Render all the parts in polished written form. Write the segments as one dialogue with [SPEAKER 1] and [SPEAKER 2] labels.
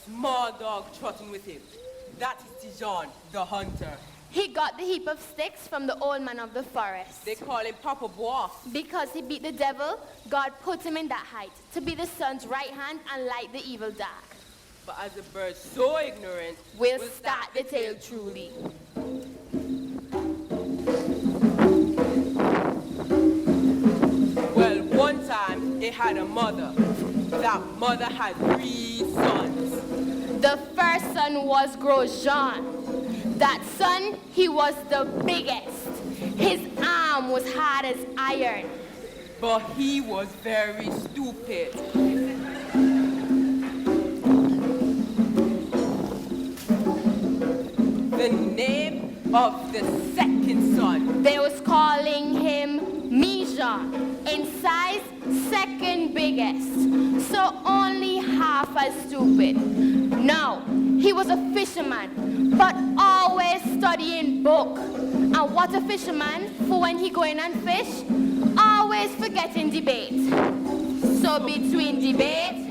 [SPEAKER 1] Small dog trotting with him. That is Tijan, the hunter.
[SPEAKER 2] He got the heap of sticks from the old man of the forest.
[SPEAKER 1] They call him Papa Bois.
[SPEAKER 2] Because he beat the devil, God put him in that height, to be the sun's right hand and light the evil dark.
[SPEAKER 1] But as a bird so ignorant,
[SPEAKER 2] we'll start the tale truly.
[SPEAKER 1] Well, one time, it had a mother. That mother had 3 sons.
[SPEAKER 2] The first son was Gros-Jean. That son, he was the biggest. His arm was hard as iron.
[SPEAKER 1] But he was very stupid. The name of the second son,
[SPEAKER 2] they was calling him Mijan. In size, second biggest. So only half as stupid. No, he was a fisherman, but always studying book. And what a fisherman, for when he go in and fish, always forgetting debate. So between debate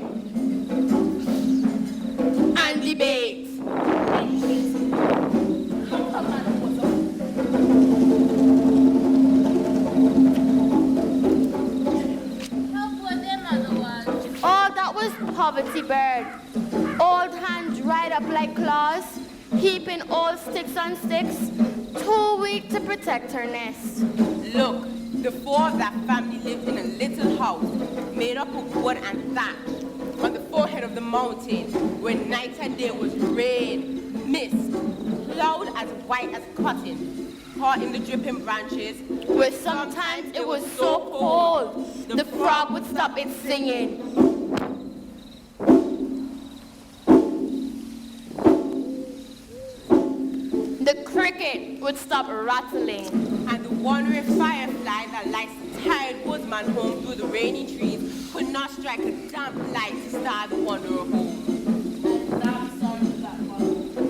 [SPEAKER 2] and debate. Oh, that was Poverty Bird. Old hand dried up like claws, heaping old sticks on sticks, too weak to protect her nest.
[SPEAKER 1] Look, the 4 of that family lived in a little house made up of wood and thatch on the forehead of the mountain where night and day was rain, mist, cloud as white as cotton, caught in the dripping branches,
[SPEAKER 2] where sometimes it was so cold the frog would stop its singing. The cricket would stop rattling.
[SPEAKER 1] And the wandering firefly that lights the tired woodsman home through the rainy trees could not strike a damp light to start the wanderer home.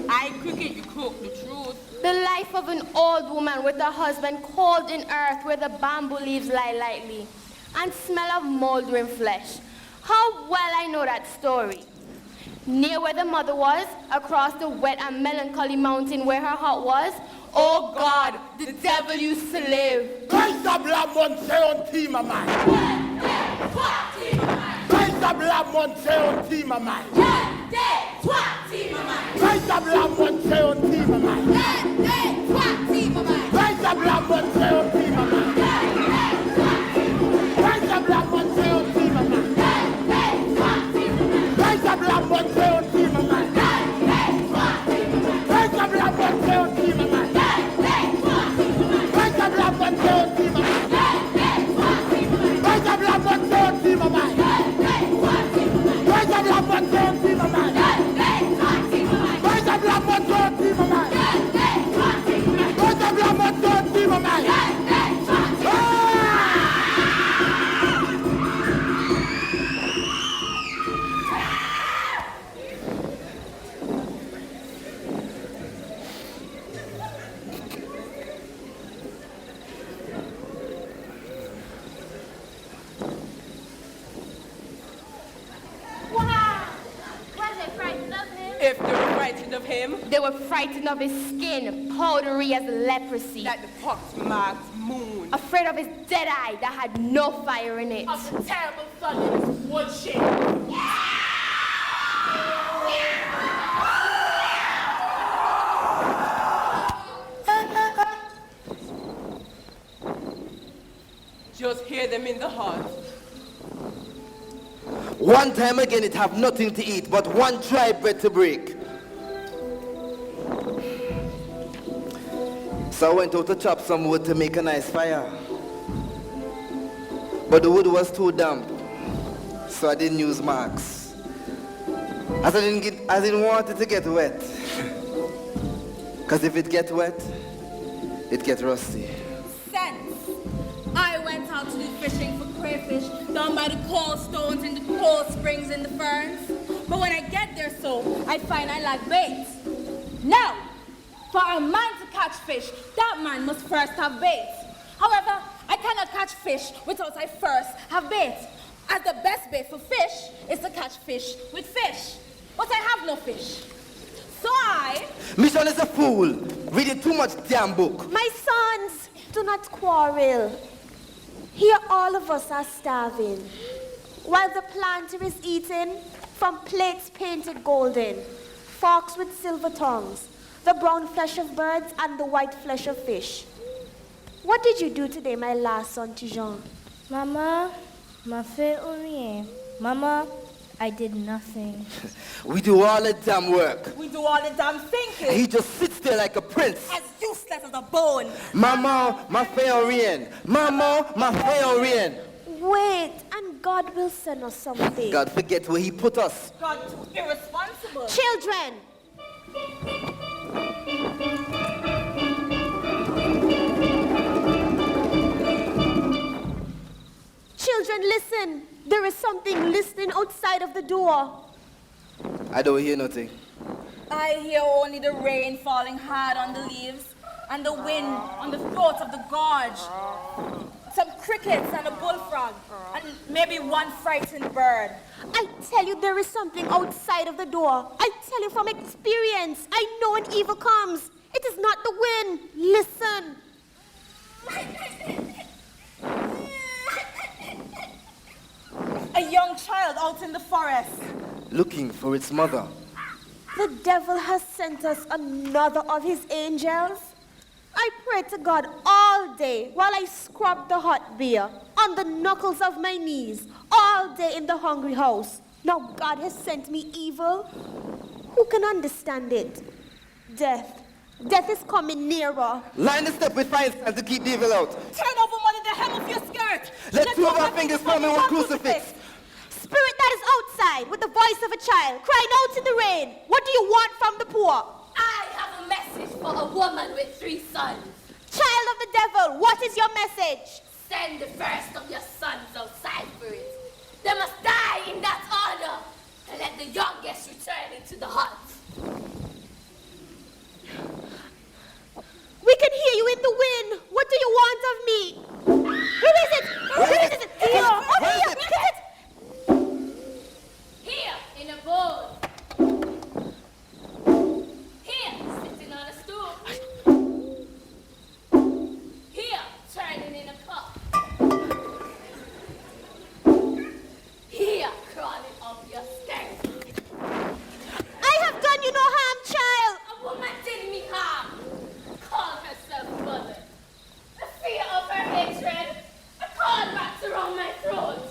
[SPEAKER 1] I cricket, you croak the truth.
[SPEAKER 2] The life of an old woman with a husband cold in earth where the bamboo leaves lie lightly and smell of moldering flesh. How well I know that story. Near where the mother was, across the wet and melancholy mountain where her heart was, oh God, the devil used to live.
[SPEAKER 1] If they were frightened of him,
[SPEAKER 2] They were frightened of his skin, powdery as leprosy.
[SPEAKER 1] like the pox-marked moon.
[SPEAKER 2] Afraid of his dead eye that had no fire in it.
[SPEAKER 3] Of the terrible thunder in his woodshed.
[SPEAKER 1] Just hear them in the heart.
[SPEAKER 4] One time again it have nothing to eat but one dry bread to break. So I went out to chop some wood to make a nice fire. But the wood was too damp, so I didn't use marks. As I didn't want it to get wet. Cause if it gets wet, it gets rusty.
[SPEAKER 3] Sense. I went out to do fishing for crayfish down by the coal stones in the coal springs in the ferns. But when I get there I find I lack bait. Now, for a man to catch fish, that man must first have bait. However, I cannot catch fish without I first have bait. As the best bait for fish is to catch fish with fish. But I have no fish. So I...
[SPEAKER 4] Mission is a fool, reading too much damn book.
[SPEAKER 5] My sons, do not quarrel. Here all of us are starving, while the planter is eating from plates painted golden, forks with silver tongues, the brown flesh of birds and the white flesh of fish. What did you do today, my last son, Jean?
[SPEAKER 6] Mama, ma fait rien. Mama, I did nothing.
[SPEAKER 4] We do all the damn work.
[SPEAKER 3] We do all the damn thinking.
[SPEAKER 4] He just sits there like a prince.
[SPEAKER 3] As useless as a bone.
[SPEAKER 4] Maman, ma fait rien. Maman, ma fait rien.
[SPEAKER 5] Wait, and God will send us something.
[SPEAKER 4] God forget where he put us.
[SPEAKER 3] God, too irresponsible.
[SPEAKER 5] Children! Children, listen. There is something listening outside of the door.
[SPEAKER 4] I don't hear nothing.
[SPEAKER 3] I hear only the rain falling hard on the leaves and the wind on the throat of the gorge. Some crickets and a bullfrog and maybe one frightened bird.
[SPEAKER 5] I tell you, there is something outside of the door. I tell you from experience. I know when evil comes. It is not the wind. Listen.
[SPEAKER 3] A young child out in the forest.
[SPEAKER 4] Looking for its mother.
[SPEAKER 5] The devil has sent us another of his angels. I prayed to God all day while I scrubbed the hot beer on the knuckles of my knees all day in the hungry house. Now God has sent me evil. Who can understand it? Death. Death is coming nearer.
[SPEAKER 4] Line the step with fine sand to keep the evil out.
[SPEAKER 3] Turn over one in the hem of your skirt.
[SPEAKER 4] Let two of our fingers form in one crucifix.
[SPEAKER 5] Spirit that is outside with the voice of a child crying out in the rain. What do you want from the poor?
[SPEAKER 2] I have a message for a woman with 3 sons.
[SPEAKER 5] Child of the devil, what is your message?
[SPEAKER 2] Send the first of your sons outside for it. They must die in that honor, and let the youngest return into the hut.
[SPEAKER 5] We can hear you in the wind. What do you want of me? Where is it? Where is it? Here. Over here. Get it.
[SPEAKER 2] Here, in a bowl. Here, sitting on a stool. Here, turning in a cup. Here, crawling up your skirt.
[SPEAKER 5] I have done you no harm, child.
[SPEAKER 2] A woman did me harm. Call herself mother. The fear of her hatred, a cord wrapped around my throat.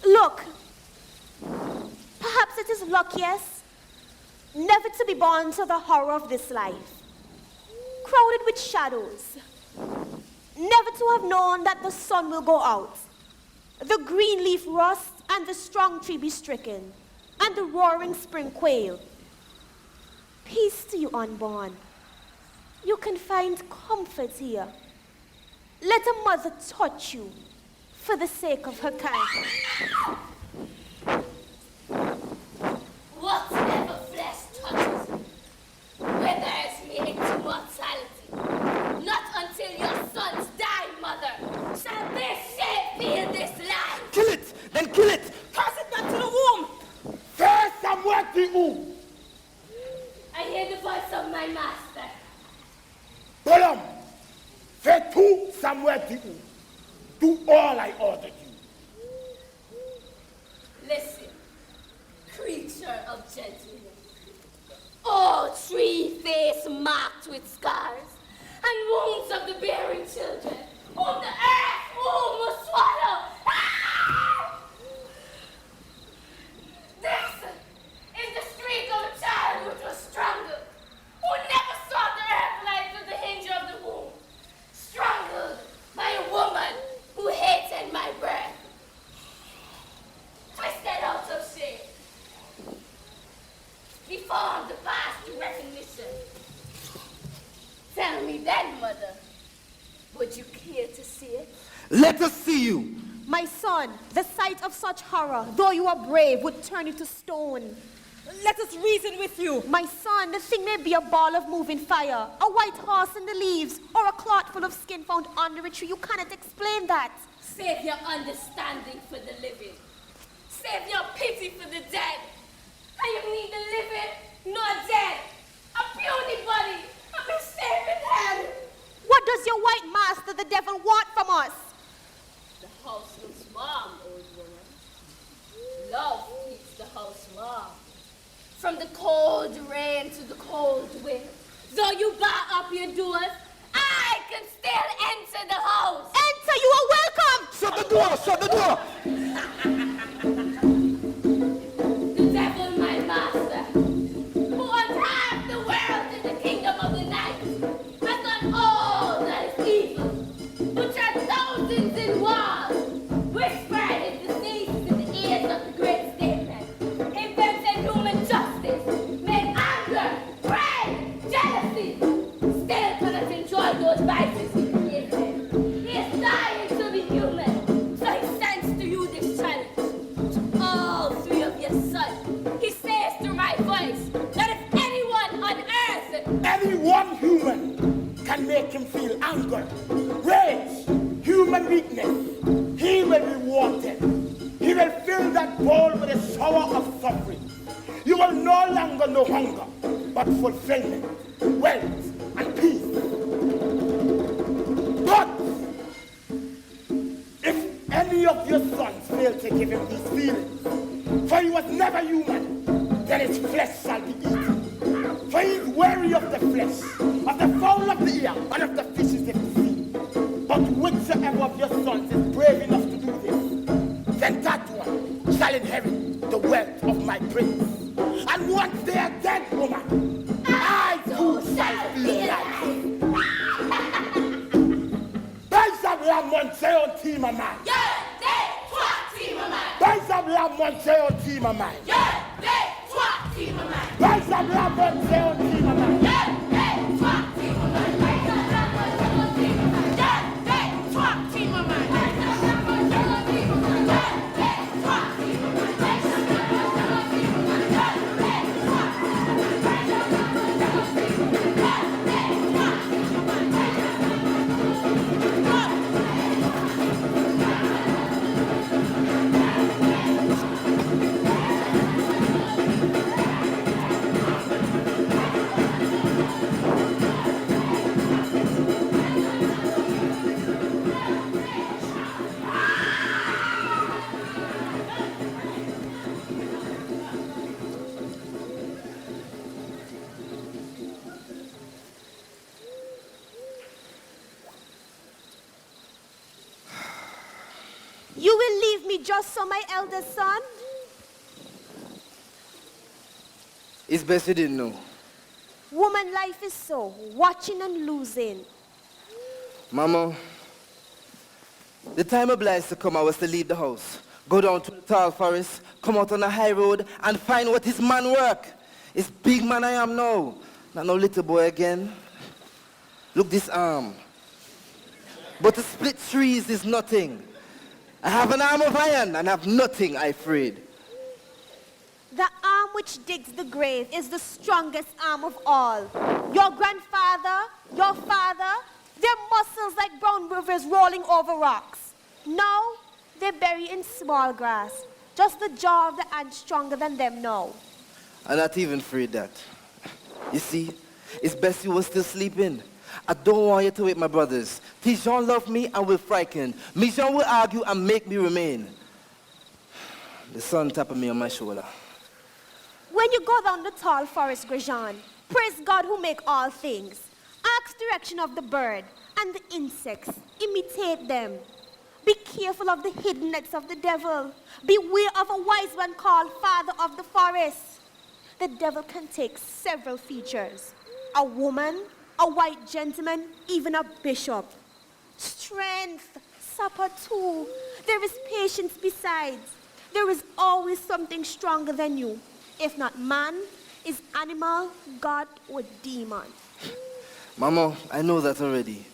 [SPEAKER 5] Look. Perhaps it is luck, yes. Never to be born to the horror of this life. Crowded with shadows. Never to have known that the sun will go out. The green leaf rust and the strong tree be stricken. And the roaring spring quail. Peace to you, unborn. You can find comfort here. Let a mother touch you for the sake of her kind.
[SPEAKER 2] Whatever flesh touches, withers me into mortality. Not until your sons die, mother, shall this shape feel this life.
[SPEAKER 4] Kill it, then kill it.
[SPEAKER 3] Curse it not to the womb.
[SPEAKER 7] First I'm working who?
[SPEAKER 2] voice of my master.
[SPEAKER 7] Bolom, fais tout Samuel dit. Do all I ordered you.
[SPEAKER 2] Listen, creature of gentleness. Oh, tree-face marked with scars and wounds of the bearing children, whom the earth must swallow. Ah! This is the streak of a child which was strangled, who never saw the earth light through the hinge of the womb, strangled by a woman who hated my birth, twisted out of shame, deformed the past to recognition. Tell me then, mother, would you care to see it?
[SPEAKER 4] Let us see you.
[SPEAKER 5] My son, the sight of such horror, though you are brave, would turn you to stone.
[SPEAKER 3] Let us reason with you.
[SPEAKER 5] My son, the thing may be a ball of moving fire, a white horse in the leaves, or a cloth full of skin found under a tree. You cannot explain that.
[SPEAKER 2] Save your understanding for the living. Save your pity for the dead. I am neither living nor dead. A puny body, a misshapen head.
[SPEAKER 5] What does your white master, the devil, want from us?
[SPEAKER 2] The house looks warm, old woman. Love keeps the house warm. From the cold rain to the cold wind, though you bar up your doors, I can still enter the house.
[SPEAKER 5] Enter, you are welcome.
[SPEAKER 4] Shut the door, shut the door.
[SPEAKER 2] The devil, my master, who unwrapped the world in the kingdom of the night, has done all that is evil, which are thousands in walls, whispered his diseases in the ears of the great statesman, invented human justice, made anger, pride, jealousy, still cannot enjoy those vices he created. He is dying to be human, so he sends to you this challenge. To all three of your sons, he says through my voice that if anyone on earth,
[SPEAKER 7] Any one human can make him feel anger, rage, human weakness. He will be wanted. He will fill that bowl with a shower of suffering. You will no longer know hunger, but fulfillment, wealth, and peace. But if any of your sons fail to give him these feelings, for he was never human, then his flesh shall be eaten. For he is weary of the flesh, of the fowl of the air, and of the fishes of the sea. But whichever of your sons is brave enough to do this, then that one shall inherit the wealth of my prince. And once they are dead, woman, I too shall be alive. Baisa bla Monteo Tima man.
[SPEAKER 2] yeah, they twat team of mine.
[SPEAKER 7] Baisa bla Monteo Tima man.
[SPEAKER 2] Yeah, they twat team of mine.
[SPEAKER 7] Baisa bla Monteo Tima man.
[SPEAKER 2] Yeah, they twat team of mine. Yeah, they twat team of mine.
[SPEAKER 5] You will leave me just so my eldest son?
[SPEAKER 4] It's best you didn't know.
[SPEAKER 5] Woman life is so, watching and losing.
[SPEAKER 4] Mama, the time obliged to come, I was to leave the house, go down to the tall forest, come out on the high road, and find what is man work. It's big man I am now, not no little boy again. Look this arm. But to split trees is nothing. I have an arm of iron and have nothing, I afraid.
[SPEAKER 5] The arm which digs the grave is the strongest arm of all. Your grandfather, your father, their muscles like brown rivers rolling over rocks. Now, they're buried in small grass. Just the jaw of the ant stronger than them now.
[SPEAKER 4] I'm not even afraid that. You see, It's best you were still sleeping. I don't want you to wake my brothers. Tijon love me and will frighten. Mijon will argue and make me remain. The sun tapping me on my shoulder.
[SPEAKER 5] When you go down the tall forest, Gros-Jean, praise God who make all things. Ask direction of the bird and the insects. Imitate them. Be careful of the hidden nets of the devil. Beware of a wise one called Father of the Forest. The devil can take several features. A woman, a white gentleman, even a bishop. Strength, supper too. There is patience besides. There is always something stronger than you. If not man, is animal, God, or demon.
[SPEAKER 4] Mama, I know that already.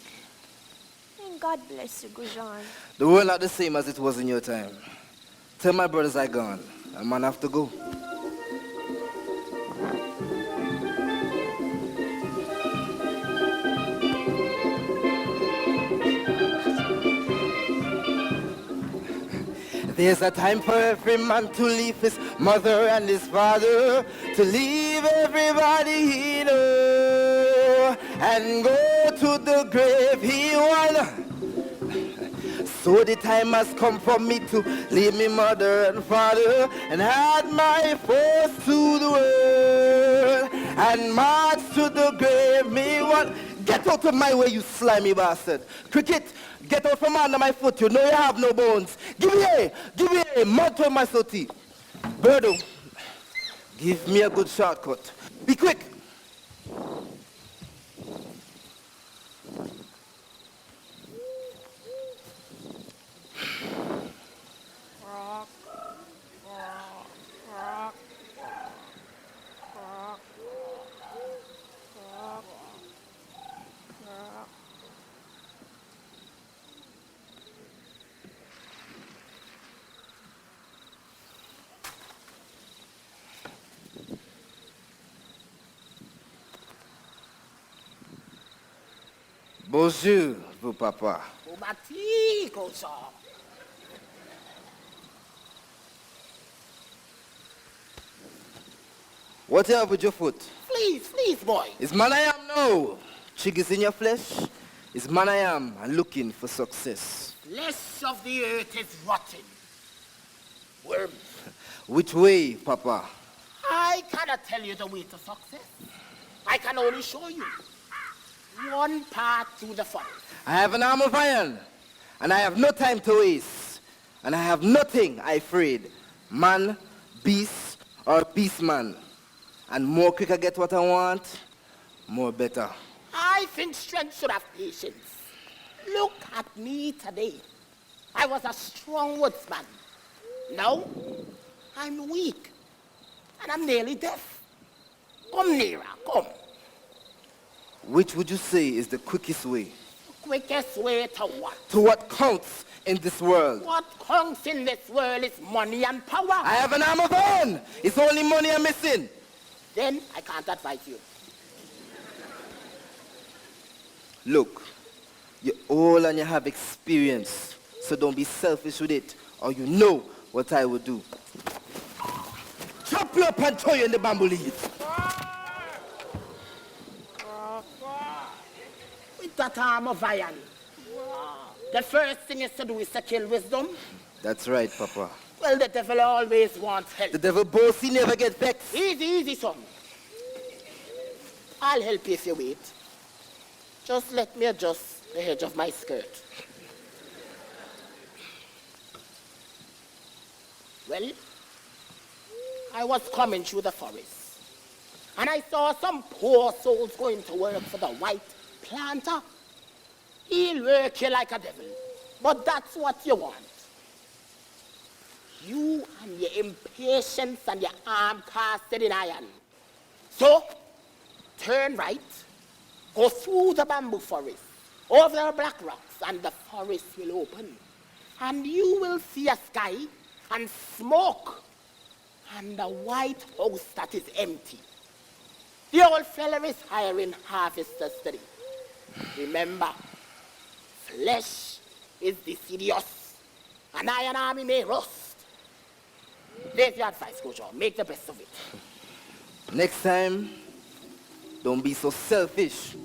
[SPEAKER 5] And God bless you, Gros-Jean.
[SPEAKER 4] The world not the same as it was in your time. Tell my brothers I gone. A man have to go. There's a time for every man to leave his mother and his father, to leave everybody he know, and go to the grave he won. So the time has come for me to leave me mother and father, and add my force to the world, and march to the grave me one. Get out of my way, you slimy bastard. Cricket, get out from under my foot. You know you have no bones. Give me a mud to my sooty. Birdo, give me a good shortcut. Be quick. Bonjour, vos papa. What you have with your foot?
[SPEAKER 7] Please, boy.
[SPEAKER 4] It's man I am now. Chig is in your flesh. It's man I am and looking for success.
[SPEAKER 7] Flesh of the earth is rotten. Worm.
[SPEAKER 4] Which way, papa?
[SPEAKER 7] I cannot tell you the way to success. I can only show you one path through the forest.
[SPEAKER 4] I have an arm of iron, and I have no time to waste, and I have nothing I afraid. Man, beast, or beastman. And more quick I get what I want, more better.
[SPEAKER 7] I think strength should have patience. Look at me today. I was a strong woodsman. Now, I'm weak, and I'm nearly deaf. Come nearer, come.
[SPEAKER 4] Which would you say is the quickest way?
[SPEAKER 7] Quickest way to what?
[SPEAKER 4] To what counts in this world?
[SPEAKER 7] What counts in this world is money and power.
[SPEAKER 4] I have an arm of iron. It's only money I'm missing.
[SPEAKER 7] Then I can't advise you.
[SPEAKER 4] Look, you're old and you have experience, so don't be selfish with it, or you know what I would do. Chop you up and throw you in the bamboo leaves.
[SPEAKER 7] With that arm of iron, the first thing is to do is to kill wisdom.
[SPEAKER 4] That's right, Papa.
[SPEAKER 7] Well, the devil always wants help.
[SPEAKER 4] The devil boasts he never gets vexed.
[SPEAKER 7] Easy, son. I'll help you if you wait. Just let me adjust the edge of my skirt. Well, I was coming through the forest, and I saw some poor souls going to work for the white planter. He'll work you like a devil, but that's what you want. You and your impatience and your arm casted in iron. So, turn right, go through the bamboo forest, over the black rocks, and the forest will open. And you will see a sky and smoke and a white house that is empty. The old fella is hiring harvesters today. Remember, flesh is deciduous, and iron army may rust. There's your advice, Gros-Jean. Make the best of it.
[SPEAKER 4] Next time, Don't be so selfish.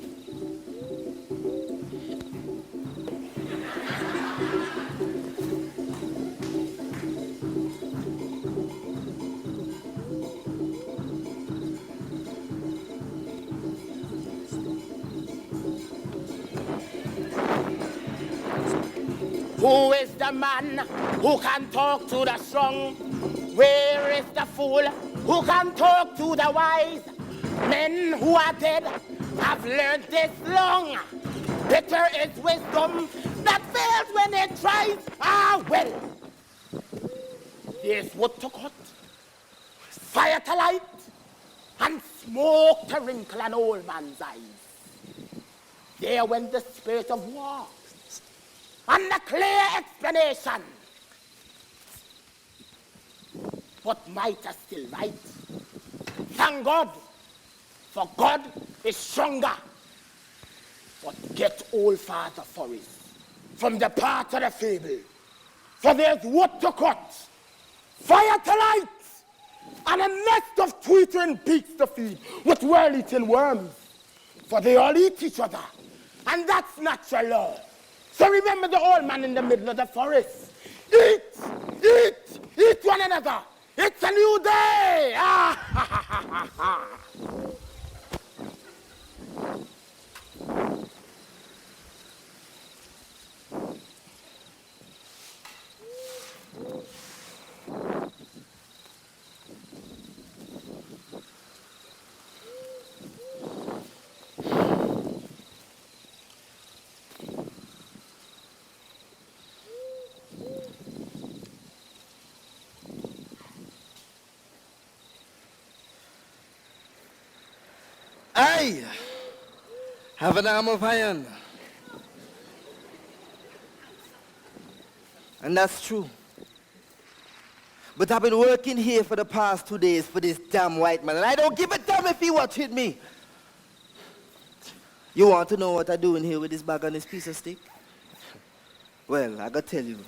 [SPEAKER 7] Who is the man who can talk to the strong? Where is the fool who can talk to the wise? Men who are dead have learned this long. Bitter is wisdom that fails when it tries. Ah, well. There's wood to cut, fire to light, and smoke to wrinkle an old man's eyes. There went the spirit of war, and a clear explanation. But might are still right. Thank God, for God is stronger. But get old Father Forest from the part of the fable, for there's wood to cut, fire to light, and a nest of twittering beaks to feed with whirl-eating worms, for they all eat each other, and that's natural law. So remember the old man in the middle of the forest. Eat, eat, eat one another. It's a new day. Ah, ha, ha, ha, ha, ha.
[SPEAKER 4] I have an arm of iron. And that's true. But I've been working here for the past 2 days for this damn white man, and I don't give a damn if he watch hit me. You want to know what I'm doing here with this bag and this piece of stick? Well, I gotta tell you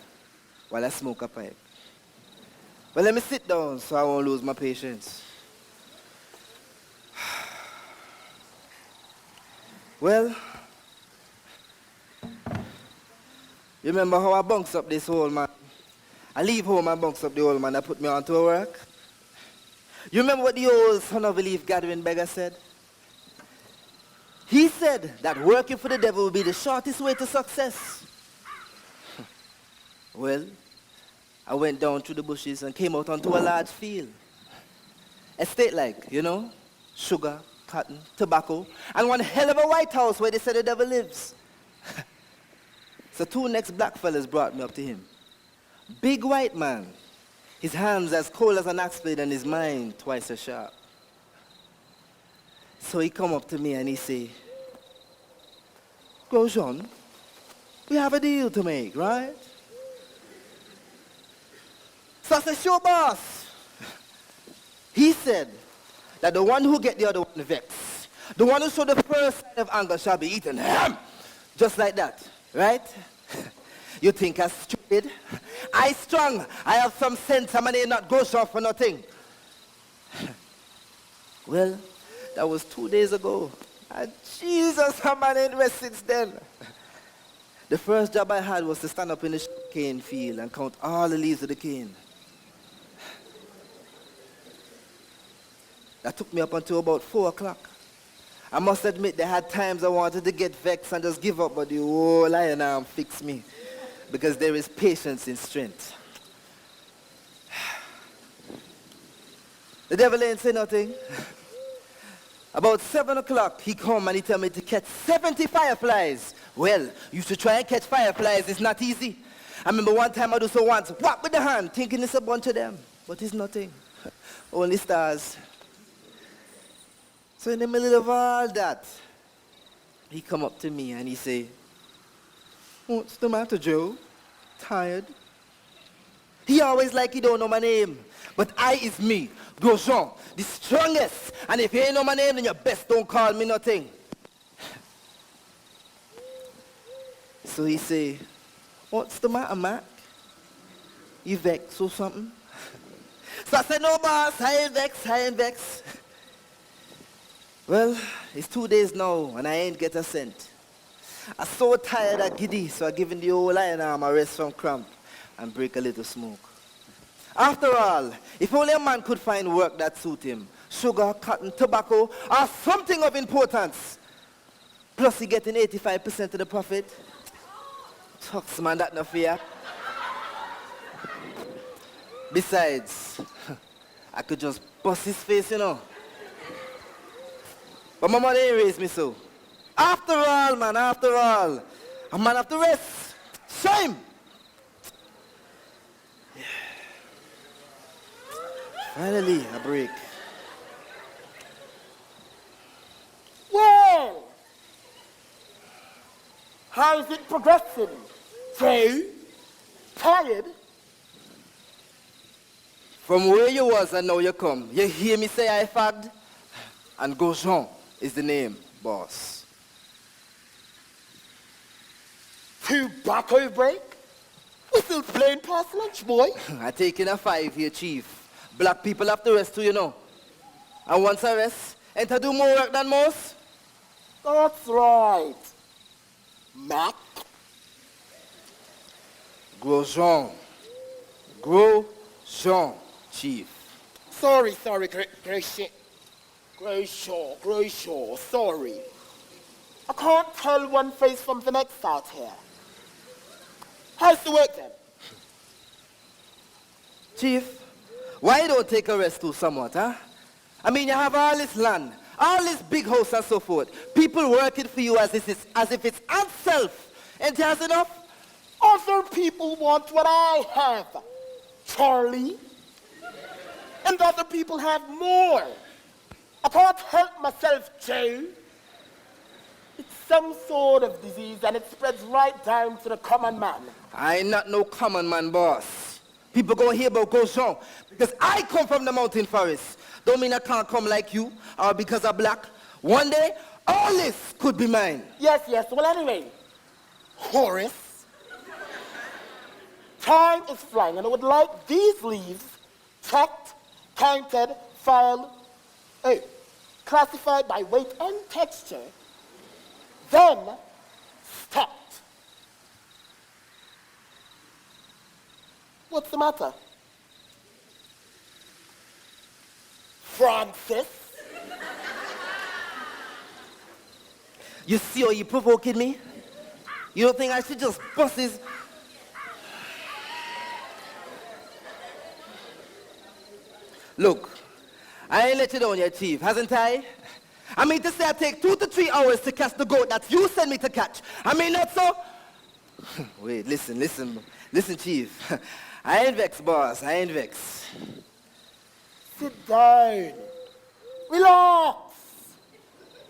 [SPEAKER 4] while I smoke a pipe. But let me sit down so I won't lose my patience. Well, you remember how I bunks up this old man? I leave home and bunks up the old man that put me on to work. You remember what the old son of a leaf gathering beggar said? He said that working for the devil will be the shortest way to success. Well, I went down through the bushes and came out onto a large field. Estate-like, you know, sugar, cotton, tobacco, and one hell of a White House where they say the devil lives. So 2 next black fellas brought me up to him. Big white man, his hands as cold as an axe blade and his mind twice as sharp. So he come up to me and he say, Gros-Jean, we have a deal to make, right? So I said, sure, boss. He said that the one who get the other one vexed, the one who show the first sign of anger shall be eaten. Just like that, right? You think I'm stupid? I strong. I have some sense. I'm not Gros-Jean for nothing. Well, that was 2 days ago. And Jesus, I'm ain't rest since then. The first job I had was to stand up in the cane field and count all the leaves of the cane. That took me up until about 4 o'clock. I must admit there had times I wanted to get vexed and just give up, but the whole iron arm fixed me. Because there is patience in strength. The devil ain't say nothing. About 7 o'clock, he come and he tell me to catch 70 fireflies. Well, you should try and catch fireflies. It's not easy. I remember one time I do so once, whap with the hand, thinking it's a bunch of them. But it's nothing. Only stars. So in the middle of all that, he come up to me and he say, what's the matter, Joe? Tired? He always like he don't know my name. But I is me, Gros-Jean, the strongest. And if you ain't know my name, then you best don't call me nothing. So he say, what's the matter, Mac? You vex or something? So I said, no, boss, I ain't vex. Well, it's 2 days now and I ain't get a cent. I'm so tired of giddy, so I given the whole iron arm a rest from cramp and break a little smoke. After all, if only a man could find work that suit him, sugar, cotton, tobacco, or something of importance, plus he getting 85% of the profit. Talks, man, that no fear. Besides, I could just bust his face, you know. But my mother ain't raised me so. After all, man, after all, a man have to rest. Shame! Yeah. Finally, a break.
[SPEAKER 7] Well, how is it progressing? Jay? Tired?
[SPEAKER 4] From where you was and now you come, you hear me say I fagged? And Gros-Jean is the name, boss.
[SPEAKER 7] Tobacco break? We're still playing past lunch, boy.
[SPEAKER 4] I taking a 5 here, chief. Black people have to rest too, you know. And once I rest, ain't I do more work than most?
[SPEAKER 7] That's right. Mac?
[SPEAKER 4] Gros-Jean. Gros-Jean, chief.
[SPEAKER 7] Sorry, Gros-Jean, sorry. I can't tell one face from the next out here. How's the work then?
[SPEAKER 4] Chief, why you don't take a rest too somewhat, huh? I mean, you have all this land, all this big house and so forth. People working for you as if it's ant self. Ain't you has enough?
[SPEAKER 7] Other people want what I have, Charlie. And other people have more. I can't help myself, Joe. It's some sort of disease and it spreads right down to the common man.
[SPEAKER 4] I ain't not no common man, boss. People gonna hear about Gros-Jean because I come from the mountain forest. Don't mean I can't come like you or because I'm black. One day, all this could be mine.
[SPEAKER 7] Yes. Well, anyway, Horace, time is flying and I would like these leaves checked, counted, filed, classified by weight and texture, then stopped. What's the matter? Francis?
[SPEAKER 4] You see how you provoking me? You don't think I should just bust his... Look, I ain't let you down yet, Chief, hasn't I? I mean to say I take 2 to 3 hours to catch the goat that you sent me to catch. I mean not so? Wait, listen, Chief. I ain't vexed, boss, I ain't vexed.
[SPEAKER 7] Sit down. Relax.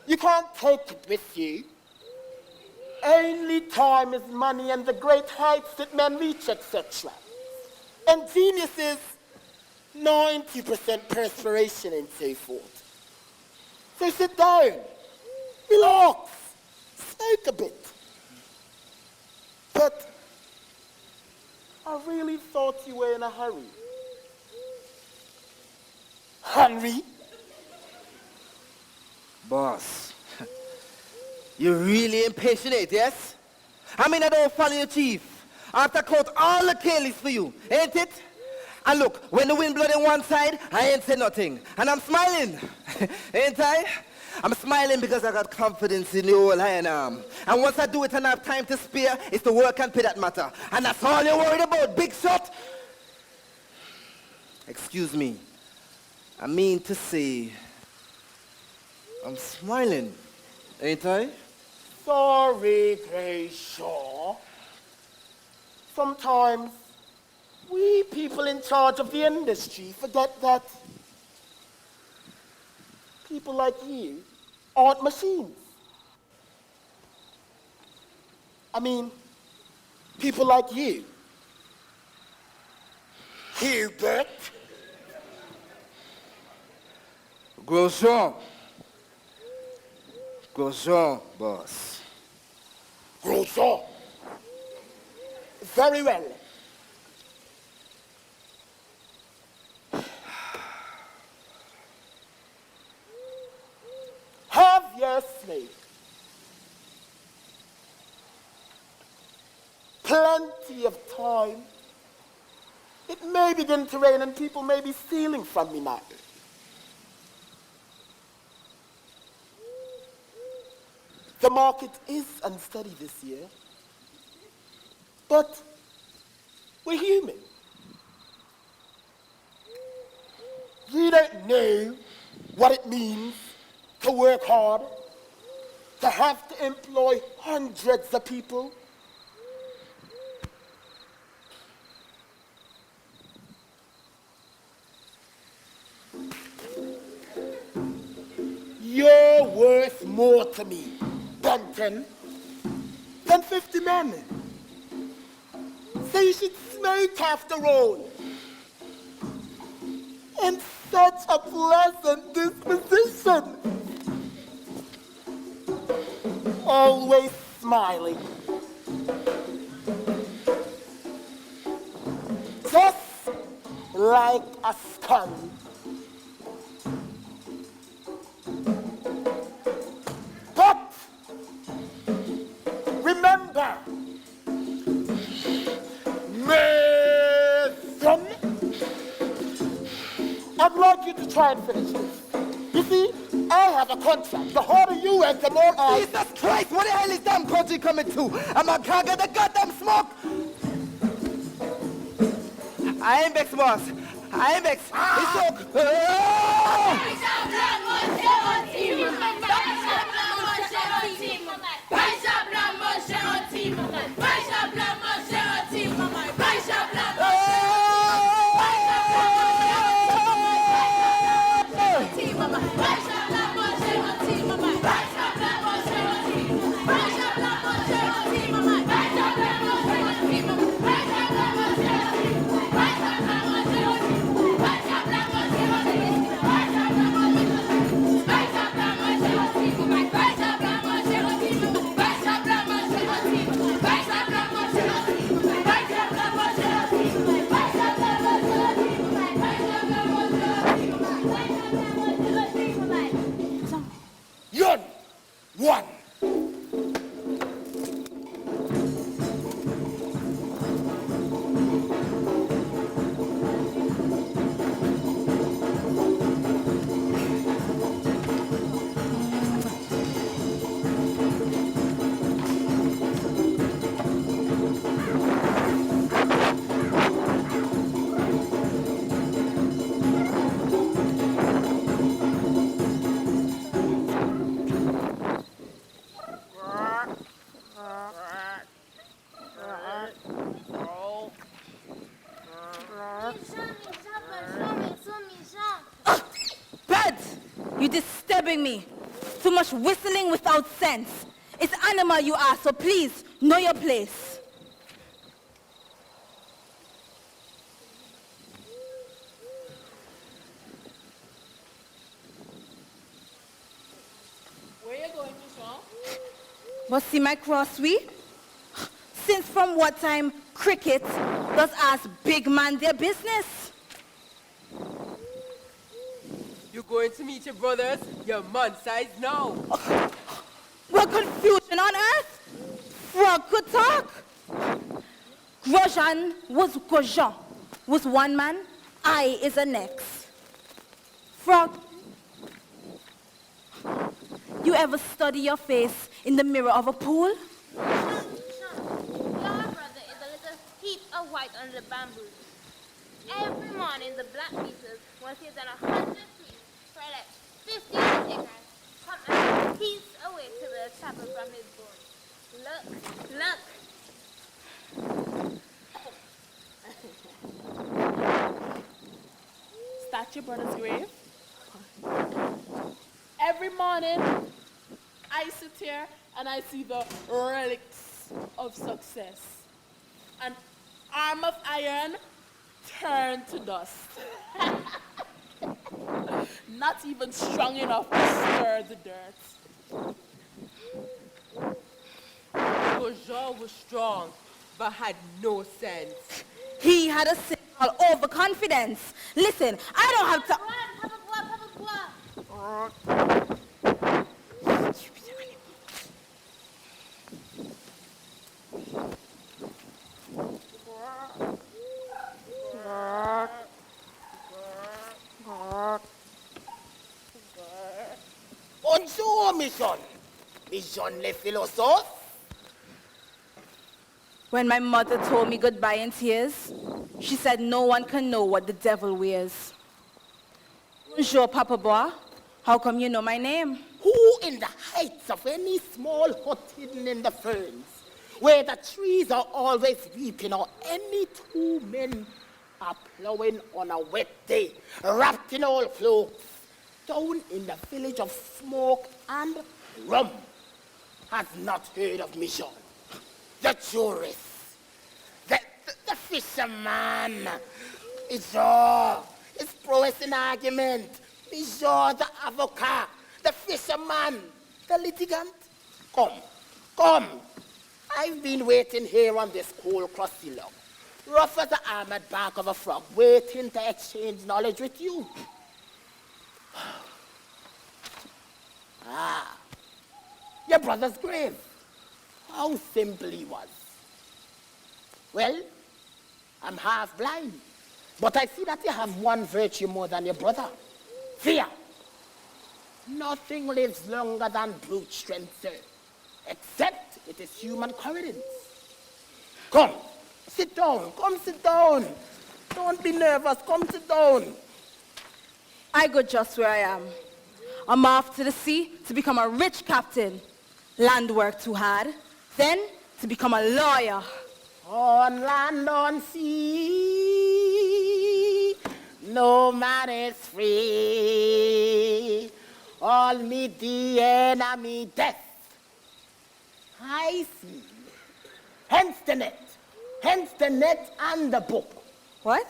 [SPEAKER 7] You can't take it with you. Only time is money and the great heights that men reach, etc. And genius is 90% perspiration and so forth. So sit down. Relax. Smoke a bit. But I really thought you were in a hurry. Henry?
[SPEAKER 4] Boss, you're really impatient, yes? I mean, I don't follow you, Chief. I have to count all the K-lists for you, ain't it? And look, when the wind blows on one side, I ain't say nothing. And I'm smiling, ain't I? I'm smiling because I got confidence in the whole iron arm. And once I do it and I have time to spare, it's the work and pay that matter. And that's all you're worried about, big shot? Excuse me. I mean to say, I'm smiling, ain't I?
[SPEAKER 7] Sorry, Gros-Jean. Sometimes we people in charge of the industry forget that people like you aren't machines. I mean, people like you. Hubert.
[SPEAKER 4] Gros-Jean. Gros-Jean, boss.
[SPEAKER 7] Gros-Jean. Very well. Have your Trust me. Plenty of time. It may begin to rain and people may be stealing from me now. The market is unsteady this year, but we're human. We don't know what it means to work hard, to have to employ hundreds of people. You're worth more to me than 10, than 50 men. So you should smoke after all. And such a pleasant disposition. Always smiling. Just like a skull. But remember, Nathan, I'd like you to try and finish this. You see, I have a contract. The harder you work, the more I...
[SPEAKER 4] Jesus Christ, what the hell is damn country coming to? I'm a can't get the goddamn smoke! I ain't vexed, boss. I ain't vexed. It's okay.
[SPEAKER 7] One.
[SPEAKER 3] Me. Too much whistling without sense. It's animal you are, so please, know your place.
[SPEAKER 1] Where you going, Lucian?
[SPEAKER 3] But see my crossway? Since from what time cricket does ask big man their business?
[SPEAKER 1] You going to meet your brothers? Your man size now.
[SPEAKER 3] What confusion on earth? Frog could talk. Gros-Jean was one man, I is the next. Frog, you ever study your face in the mirror of a pool?
[SPEAKER 2] Your brother is a little heap of white under the bamboo. Every morning the black beetles will sit on 100 trees for like 15 seconds. Come and piece away to the chapel from his bones. Look.
[SPEAKER 1] Start your brother's grave. Every morning, I sit here and I see the relics of success. An arm of iron turned to dust. Not even strong enough to stir the dirt. Gros-Jean was strong, but had no sense.
[SPEAKER 3] He had a sin called overconfidence. Listen, I don't have to...
[SPEAKER 7] know me, John. Me John le philosophe.
[SPEAKER 8] When my mother told me goodbye in tears, she said no one can know what the devil wears. Bonjour, Papa Bois. How come you know my name?
[SPEAKER 7] Who in the heights of any small hut hidden in the ferns, where the trees are always weeping, or any two men are plowing on a wet day, wrapped in old cloaks, down in the village of smoke and rum, has not heard of me, John? The tourist, the fisherman, his prowess in argument, the avocat, the fisherman, the litigant. Come. I've been waiting here on this cold crusty log, rough as the armored back of a frog, waiting to exchange knowledge with you. Your brother's grave. How simple he was. Well, I'm half blind, but I see that you have one virtue more than your brother. Fear. Nothing lives longer than brute strength, sir, except it is human cowardice. Come, sit down. Don't be nervous, come sit down.
[SPEAKER 8] I go just where I am. I'm off to the sea to become a rich captain. Land work too hard. Then to become a lawyer.
[SPEAKER 7] On land, on sea, no man is free. All meet the enemy death. I see. Hence the net and the book.
[SPEAKER 8] What?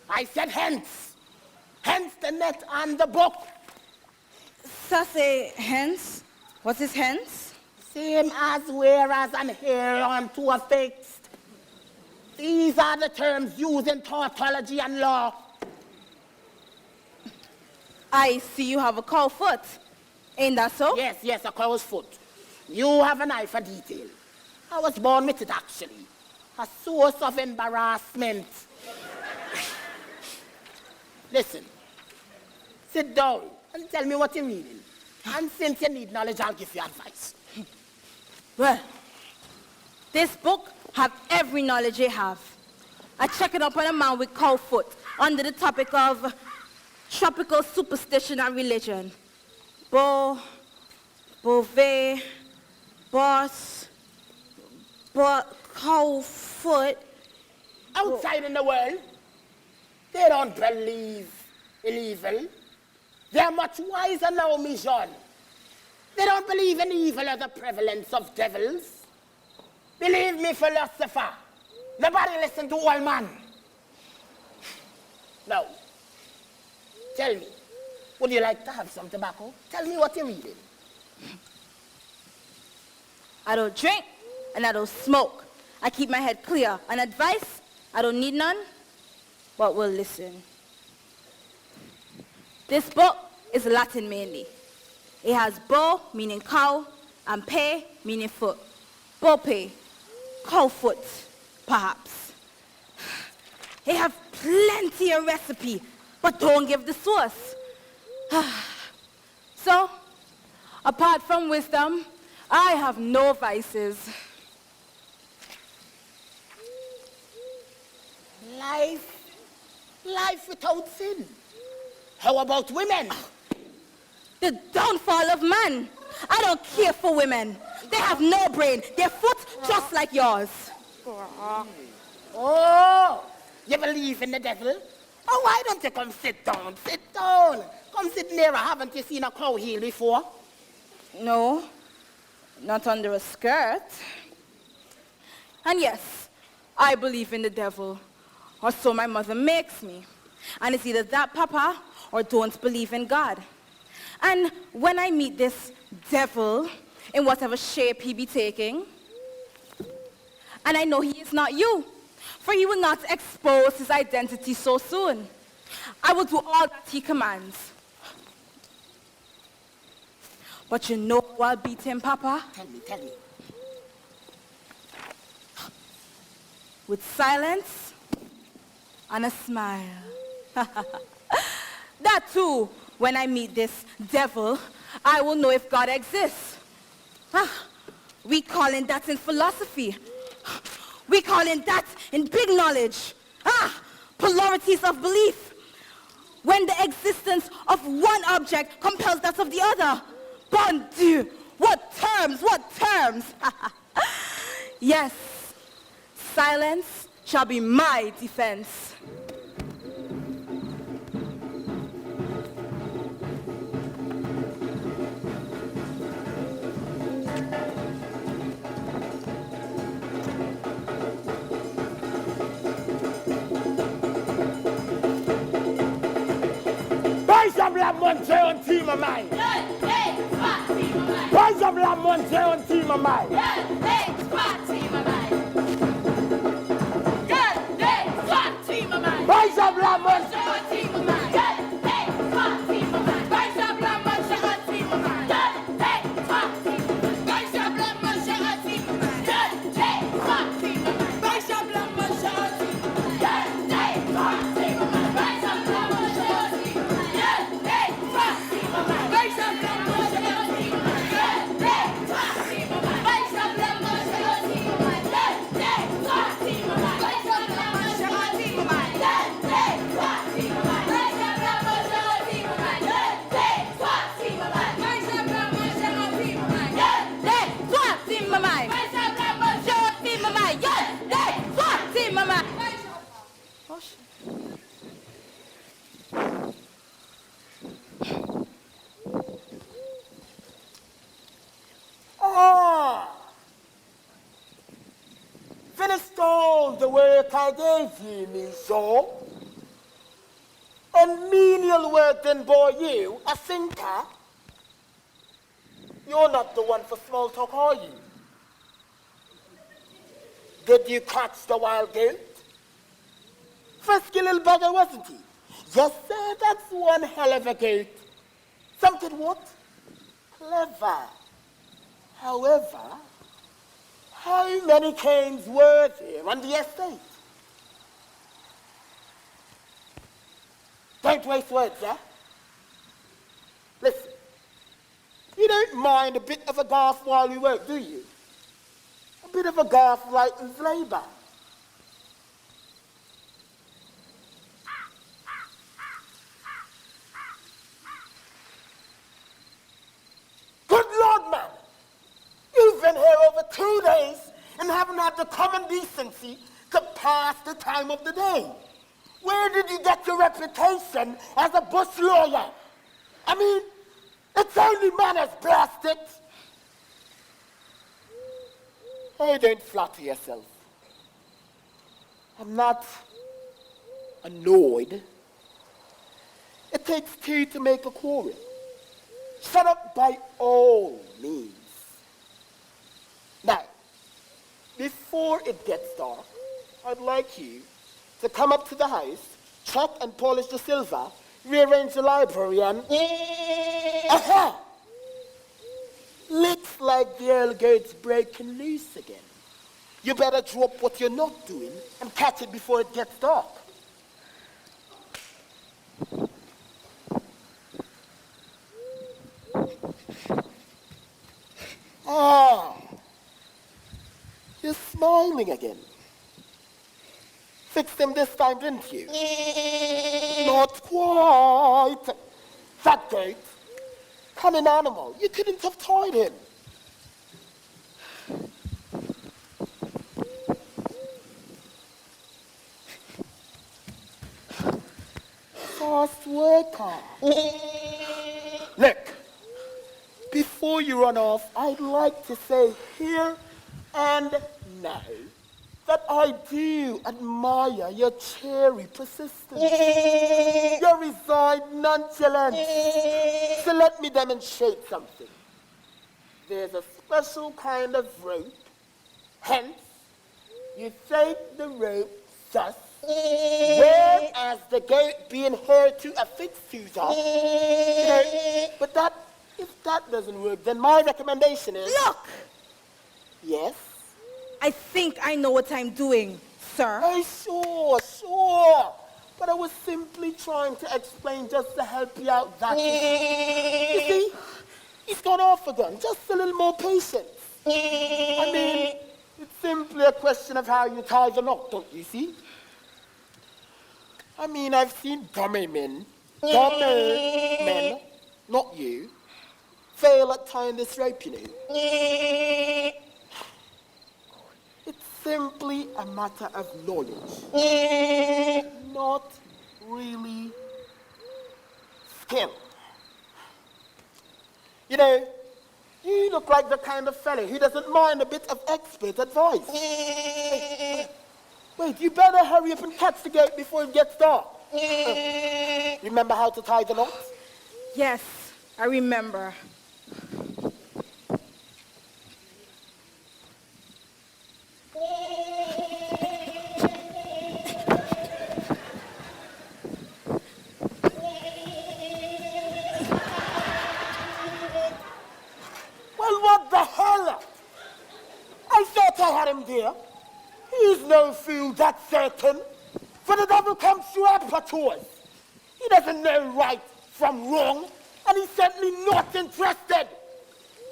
[SPEAKER 7] I said hence the net and the book.
[SPEAKER 8] So say hence? What is hence?
[SPEAKER 7] Same as, whereas, and hereunto affixed. These are the terms used in tautology and law.
[SPEAKER 8] I see you have a cow foot. Ain't that so?
[SPEAKER 7] Yes, a cow's foot. You have an eye for detail. I was born with it, actually. A source of embarrassment. Listen. Sit down and tell me what you're reading. And since you need knowledge, I'll give you advice.
[SPEAKER 8] Well, this book have every knowledge you have. I check it up on a man with cow foot under the topic of tropical superstition and religion. Beauvais, boss, cow foot.
[SPEAKER 7] Outside in the world, they don't believe in evil. They're much wiser now, me Jean. They don't believe in evil or the prevalence of devils. Believe me, philosopher. Nobody listen to old man. Now, tell me, would you like to have some tobacco? Tell me what you're reading.
[SPEAKER 8] I don't drink and I don't smoke. I keep my head clear. On advice, I don't need none, but will listen. This book is Latin mainly. It has bo, meaning cow, and pe, meaning foot. Bope, cow foot, perhaps. They have plenty of recipe, but don't give the source. So, apart from wisdom, I have no vices.
[SPEAKER 7] Life without sin. How about women?
[SPEAKER 8] The downfall of man. I don't care for women. They have no brain. Their foot just like yours.
[SPEAKER 7] Oh, you believe in the devil? Oh, why don't you come sit down? Sit down. Come sit nearer. Haven't you seen a cow heel before?
[SPEAKER 8] No, not under a skirt. And yes, I believe in the devil, or so my mother makes me. And it's either that, Papa, or don't believe in God. And when I meet this devil, in whatever shape he be taking, and I know he is not you, for he will not expose his identity so soon. I will do all that he commands. But you know who I'll beat him, Papa?
[SPEAKER 7] Tell me.
[SPEAKER 8] With silence and a smile. That too, when I meet this devil, I will know if God exists. We calling that in philosophy. We calling that in big knowledge. Polarities of belief. When the existence of one object compels that of the other. Bon Dieu, what terms, what terms? Yes, silence shall be my defense.
[SPEAKER 7] La monte on team of mine. Rise up la monte on team of mine. Rise up la monte on team of mine. Finished all the work I gave you, me so. And menial work then bore you, a thinker. You're not the one for small talk, are you? Did you catch the wild goat? Frisky little bugger, wasn't he? Yes, sir, that's one hell of a goat. Something what? Clever. However, how many canes were there on the estate? Don't waste words, yeah? Listen, you don't mind a bit of a garf while you work, do you? A bit of a garf lightens labor. Good Lord, man! You've been here over 2 days and haven't had the common decency to pass the time of the day. Where did you get your reputation as a bush lawyer? I mean, it's only manners, blast it. Hey, don't flatter yourself. I'm not annoyed. It takes two to make a quarrel. Shut up by all means. Now, before it gets dark, I'd like you to come up to the house, check and polish the silver, rearrange the library, and... Aha! Looks like the old goat's breaking loose again. You better drop what you're not doing and catch it before it gets dark. Ah, you're smiling again. Fixed him this time, didn't you? Not quite. That goat, cunning animal, you couldn't have tied him. Fast worker. Look, before you run off, I'd like to say here and now that I do admire your cheery persistence, your resigned nonchalance. So let me demonstrate something. There's a special kind of rope, hence you take the rope thus, whereas the goat being held to a fixed fuse off. But that, if that doesn't work, then my recommendation is...
[SPEAKER 8] Look!
[SPEAKER 7] Yes?
[SPEAKER 8] I think I know what I'm doing, sir.
[SPEAKER 7] Oh, sure. But I was simply trying to explain just to help you out, that you see? He's gone off again. Just a little more patience. I mean, it's simply a question of how you tie the knot, don't you see? I mean, I've seen dummy men, not you, fail at tying this rope, you know. It's simply a matter of knowledge, not really skill. You know, you look like the kind of fellow who doesn't mind a bit of expert advice. Wait, you better hurry up and catch the goat before it gets dark. Remember how to tie the knot?
[SPEAKER 8] Yes, I remember.
[SPEAKER 7] Well, what the hell? I thought I had him there. He's no fool, that's certain. For the devil comes through apertures. He doesn't know right from wrong, and he's certainly not interested.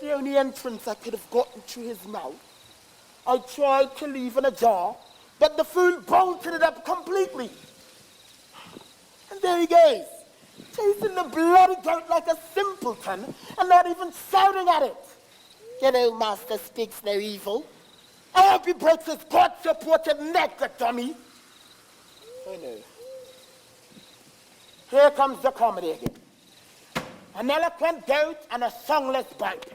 [SPEAKER 7] The only entrance I could have gotten through his mouth, I tried to leave in a jar, but the fool bolted it up completely. And there he goes, chasing the bloody goat like a simpleton, and not even shouting at it. You know, master speaks no evil. I hope he breaks his God-supported neck, the dummy. I know. Here comes the comedy again. An eloquent goat and a songless biped.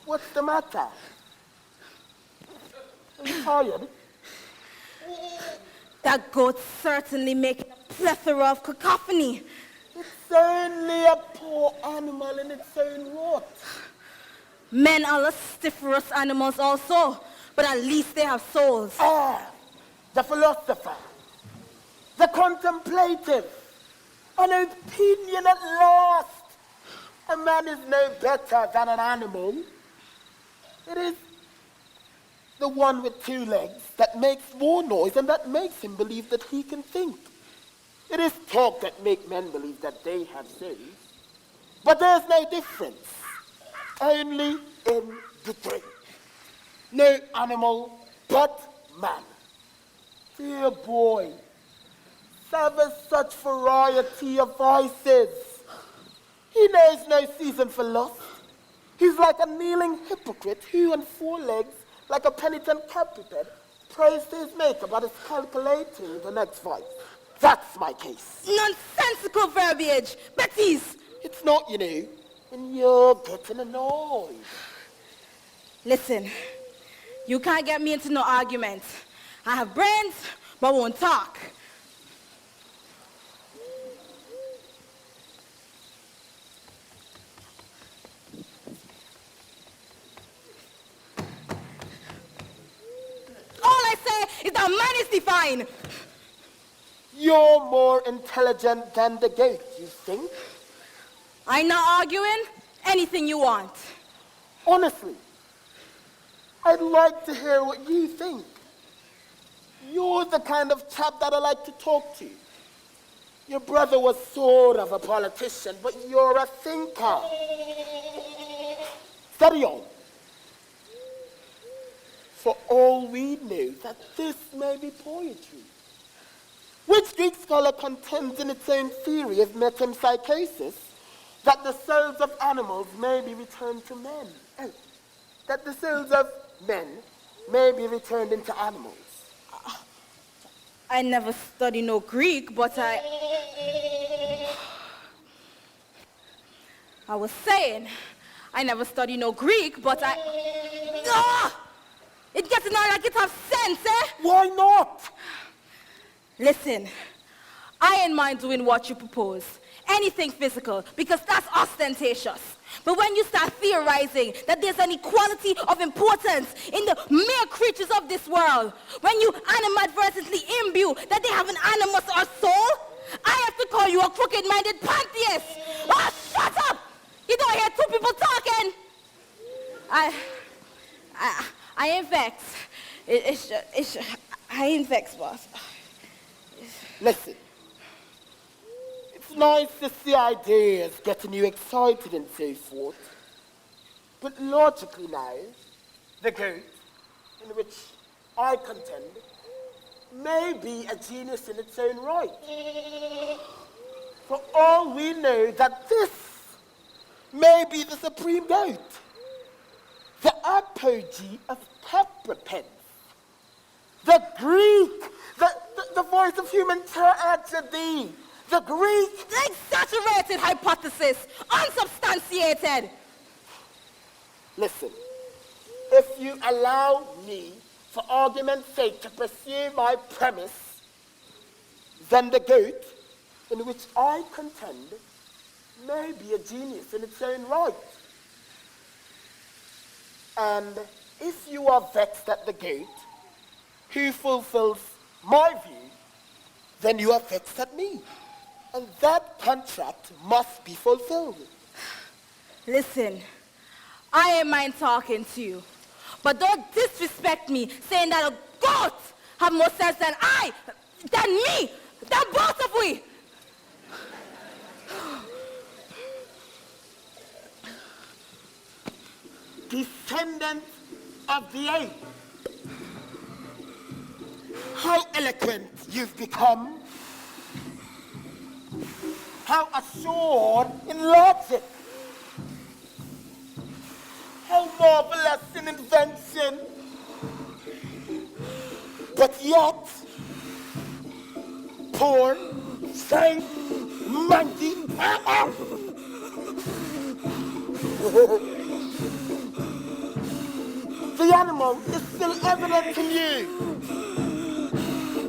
[SPEAKER 7] What's the matter? Are you tired?
[SPEAKER 8] That goat's certainly making a plethora of cacophony.
[SPEAKER 7] It's only a poor animal in its own rot.
[SPEAKER 8] Men are lustiferous animals also, but at least they have souls.
[SPEAKER 7] Ah, the philosopher, the contemplative, an opinion at last. A man is no better than an animal. It is the one with two legs that makes more noise and that makes him believe that he can think. It is talk that makes men believe that they have souls. But there's no difference, only in degree. No animal but man. Dear boy, savage such variety of vices. He knows no season for lust. He's like a kneeling hypocrite who on four legs, like a penitent quadruped, prays to his maker but is calculating the next vice. That's my case.
[SPEAKER 8] Nonsensical verbiage. Betties!
[SPEAKER 7] It's not, you know, when you're getting annoyed.
[SPEAKER 8] Listen, you can't get me into no argument. I have brains, but won't talk. All I say is that man is divine.
[SPEAKER 7] You're more intelligent than the goat, you think?
[SPEAKER 8] I'm not arguing. Anything you want.
[SPEAKER 7] Honestly, I'd like to hear what you think. You're the kind of chap that I like to talk to. Your brother was sort of a politician, but you're a thinker. Study on. For all we know, that this may be poetry. Which Greek scholar contends in its own theory of metempsychosis that the souls of animals may be returned to men. Oh, that the souls of men may be returned into animals.
[SPEAKER 8] I never studied no Greek, but I was saying, I never studied no Greek, but it gets annoying like it have sense, eh?
[SPEAKER 7] Why not?
[SPEAKER 8] Listen, I ain't mind doing what you propose. Anything physical, because that's ostentatious. But when you start theorizing that there's an equality of importance in the mere creatures of this world, when you animadvertently imbue that they have an animus or soul, I have to call you a crooked-minded pantheist. Oh, shut up! You don't hear two people talking. I ain't vexed. I ain't vexed, boss.
[SPEAKER 7] Listen, it's nice to see ideas getting you excited and so forth. But logically now, the goat, in which I contend, may be a genius in its own right. For all we know that this may be the supreme goat, the apogee of pepperpens, the Greek, the voice of human tragedy, the Greek...
[SPEAKER 8] Exaggerated hypothesis, unsubstantiated.
[SPEAKER 7] Listen, if you allow me, for argument's sake, to pursue my premise, then the goat, in which I contend, may be a genius in its own right. And if you are vexed at the goat, who fulfills my view, then you are vexed at me. And that contract must be fulfilled.
[SPEAKER 8] Listen, I ain't mind talking to you, but don't disrespect me saying that a goat have more sense than me, than both of we.
[SPEAKER 7] Descendant of the ape. How eloquent you've become. How assured in logic. How marvelous in invention. But yet, poor, saint, monkey. The animal is still evident in you.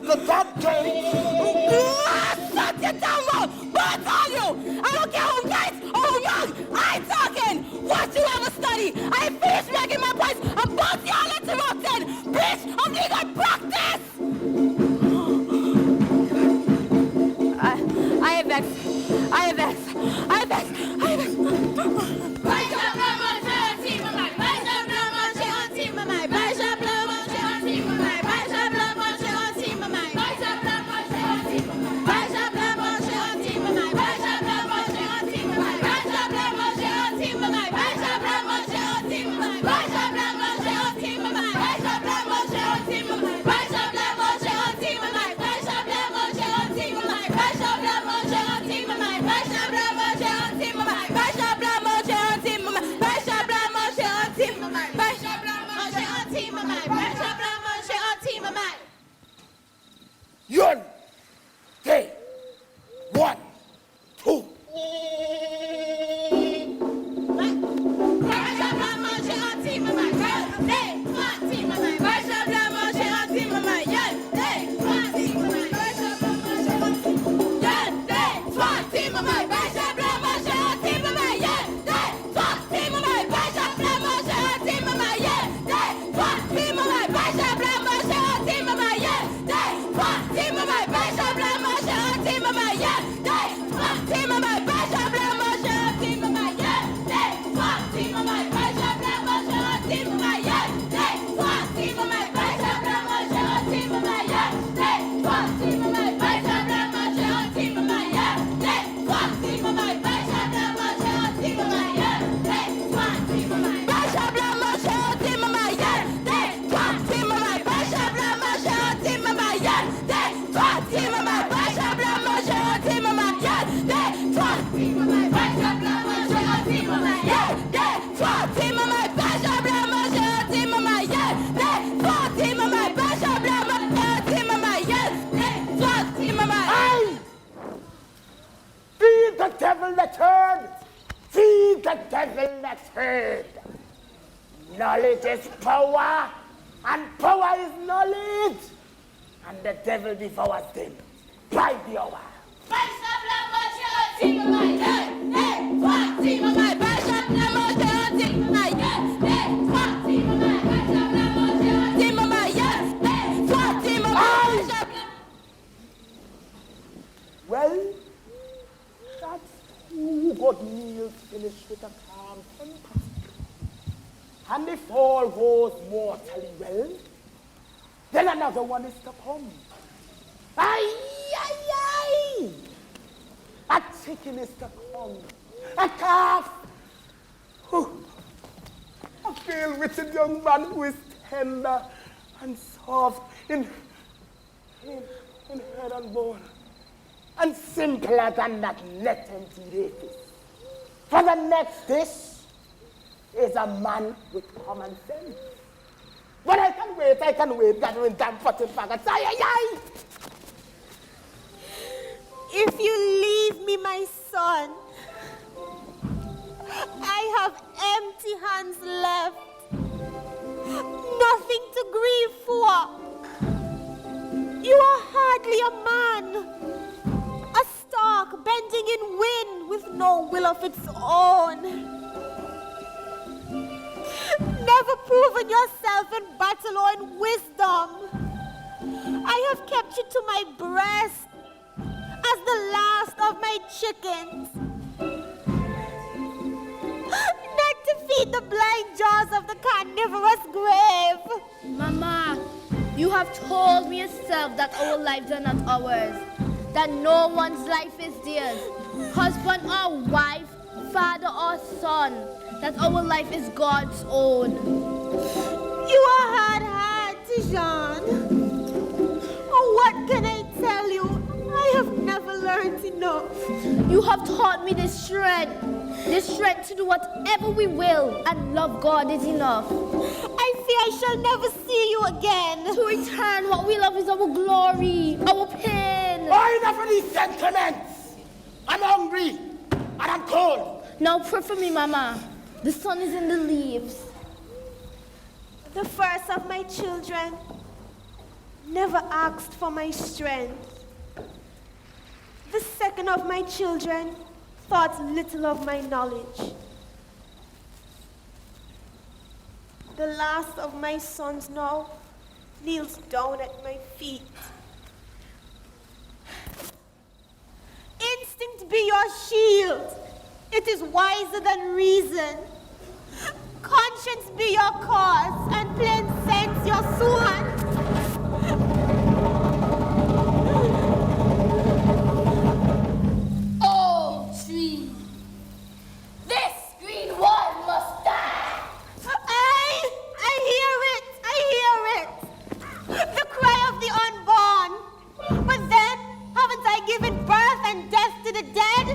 [SPEAKER 7] But that gate...
[SPEAKER 8] Shut your damn mouth! Birds on you! I don't care who writes or who young! I ain't talking! What you ever study? I ain't finished making my points and both y'all interrupted! Bitch of legal practice! I ain't vexed. I ain't vexed. I ain't vexed. I ain't vexed. Rise up, Ramsay, team of mine. Rise up, Ramsay, team of mine. Rise up, Ramsay, team of mine. Rise up, Ramsay, team of mine. Rise up, Ramsay, team of mine. Rise up, Ramsay, team of mine. Rise up, Ramsay, team of mine. Rise up, Ramsay, team of mine. Rise up, Ramsay, team of mine. Rise up, Ramsay, team of mine. Rise up, Ramsay, team of mine. Rise up, Ramsay, team of mine. Rise up, Ramsay, team of mine. Rise up, Ramsay, team of mine. Rise up, Ramsay, team of mine. Rise up, Ramsay, team of mine. Rise up, Ramsay, team of mine. Rise up, Ramsay, team of mine. Rise up, Ramsay, team of mine.
[SPEAKER 7] Yun! Day! 1, 2.
[SPEAKER 8] Rise up, Ramsay, team of mine. Hey, one team of mine. Rise up, Ramsay, team of mine. Yeah, hey, one team of mine. Rise up, Ramsay, team of mine. Yeah, hey, one team of mine. Rise up, Ramsay, team of mine. Yeah, hey, one team of mine. Rise up, Ramsay, team of mine. Yeah, hey, one team of mine. Rise up, Ramsay, team of mine. Yeah, hey, one team of mine. Rise up, Ramsay, team of mine. Yeah, hey, one team of mine. Rise up, Ramsay, team of mine. Yeah, hey, one team of mine. Rise up, Ramsay, team of mine. Yeah, hey, one team of mine. Rise up, Ramsay, team of mine. Yeah, hey, one team of mine. Rise up, Ramsay, team of mine. Yeah, hey, one team of mine. Rise up, Ramsay, team of mine. Yeah, hey, one team of mine. Rise up, Ramsay, team of mine. Yeah, hey, one team of mine. Rise up, Ramsay, team of mine. Yeah, hey, one team of mine. Rise up, Ramsay, team of mine. Yeah, hey, one team of mine. Rise up, Ramsay, team of mine. Yeah, hey, one team of mine. Rise up, Ramsay, team of mine. Yeah, hey, one team of mine. Rise up, Ramsay, team of mine. Yeah, hey, one team of mine.
[SPEAKER 7] Aye! Feed the devil that heard! Feed the devil that heard! Knowledge is power, and power is knowledge! And the devil devours them by the hour.
[SPEAKER 8] Rise up, Ramsay, team of mine. Yeah, hey, one team of mine. Rise up, Ramsay, team of mine. Yeah, hey, one team of mine. Rise up, Ramsay, team of mine. Yeah, hey, one team of mine. Rise up,
[SPEAKER 7] Well, that's who got meals finished with a calm temper. And if all goes Well, then another one is to come. Aye, aye, aye. A chicken is to come. A calf. Whew. A pale-witted young man who is tender and soft in head and bone, and simpler than that net empty rapist. For the next dish is a man with common sense. But I can wait, gathering damn potted faggots. Aye, aye, aye.
[SPEAKER 5] If you leave me, my son, I have empty hands left. Nothing to grieve for. You are hardly a man. A stalk bending in wind with no will of its own. Never proven yourself in battle or in wisdom. I have kept you to my breast as the last of my chickens. Not to feed the blind jaws of the carnivorous grave.
[SPEAKER 6] Mama, you have told me yourself that our lives are not ours, that no one's life is theirs, husband or wife, father or son, that our life is God's own.
[SPEAKER 5] You are hard-hearted, Jean. Oh, what can I tell you? I have never learned enough.
[SPEAKER 6] You have taught me the strength to do whatever we will, and love God is enough.
[SPEAKER 5] I fear I shall never see you again.
[SPEAKER 6] To return what we love is our glory, our pain.
[SPEAKER 7] Oh, enough of these sentiments. I'm hungry and I'm cold.
[SPEAKER 6] Now pray for me, Mama. The sun is in the leaves.
[SPEAKER 5] The first of my children never asked for my strength. The second of my children thought little of my knowledge. The last of my sons now kneels down at my feet. Instinct be your shield. It is wiser than reason. Conscience be your cause, and plain sense your sword.
[SPEAKER 2] Oh, tree, this green one must die.
[SPEAKER 5] I hear it. The cry of the unborn. But then, haven't I given birth and death to the dead?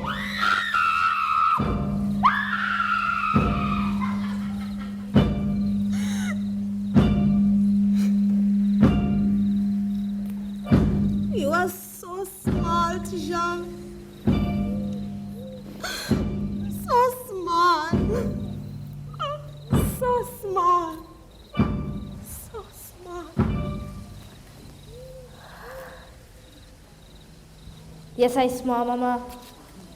[SPEAKER 5] You are so small, Jean. So small. So small. So small.
[SPEAKER 6] Yes, I small, Mama.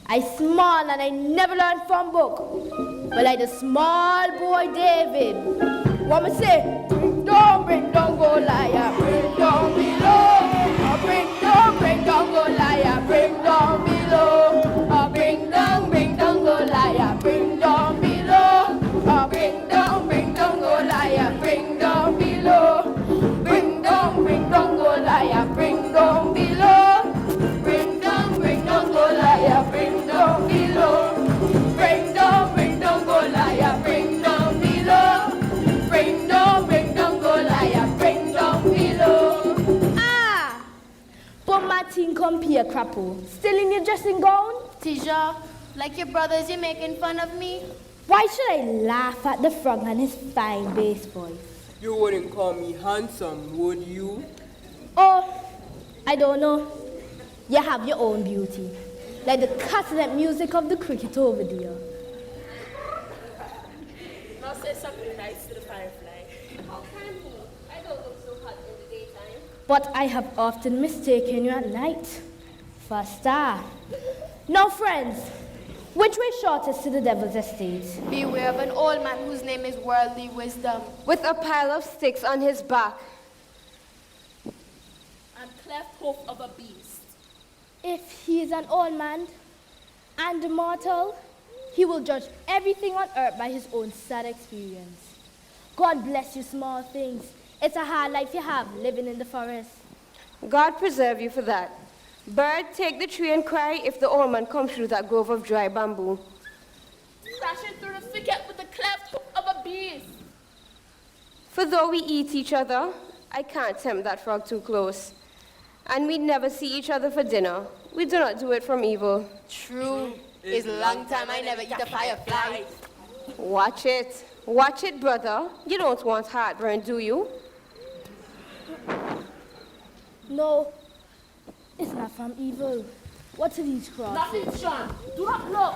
[SPEAKER 6] I small and I never learned from book. But like the small boy David. What me say? Bring down, Goliath. Bring down below. Bring down, Goliath. Bring down below. Bring down, Goliath. Bring down below. Bring down, Goliath. Bring down below. Bring down, Goliath. Bring down below. Bring down, Goliath. Bring down below. Bring down, Goliath. Bring down below. Bring down, Goliath. Bring down below. Ah! But Martin come here, crapple. Still in your dressing gown?
[SPEAKER 2] Tisha, like your brothers, you're making fun of me?
[SPEAKER 6] Why should I laugh at the frog and his fine bass voice?
[SPEAKER 1] You wouldn't call me handsome, would you?
[SPEAKER 6] Oh, I don't know. You have your own beauty. Like the castanet music of the cricket over there.
[SPEAKER 3] Now say something nice to the Firefly.
[SPEAKER 2] How can he? I don't look so hot in the daytime.
[SPEAKER 6] But I have often mistaken you at night for a star. Now, friends, which way shortest to the devil's estate?
[SPEAKER 2] Beware of an old man whose name is Worldly Wisdom.
[SPEAKER 9] With a pile of sticks on his back.
[SPEAKER 3] And cleft hoof of a beast.
[SPEAKER 6] If he is an old man and immortal, he will judge everything on earth by his own sad experience. God bless you, small things. It's a hard life you have, living in the forest.
[SPEAKER 9] God preserve you for that. Bird, take the tree and cry if the old man comes through that grove of dry bamboo.
[SPEAKER 2] Crashing through the thicket with the cleft hoof of a beast.
[SPEAKER 9] For though we eat each other, I can't tempt that frog too close. And we never see each other for dinner. We do not do it from evil.
[SPEAKER 1] True. It's a long time I never eat a firefly.
[SPEAKER 9] Watch it. Watch it, brother. You don't want heartburn, do you?
[SPEAKER 6] No, it's not from evil. What are these crosses?
[SPEAKER 2] Nothing, Sean. Do not look.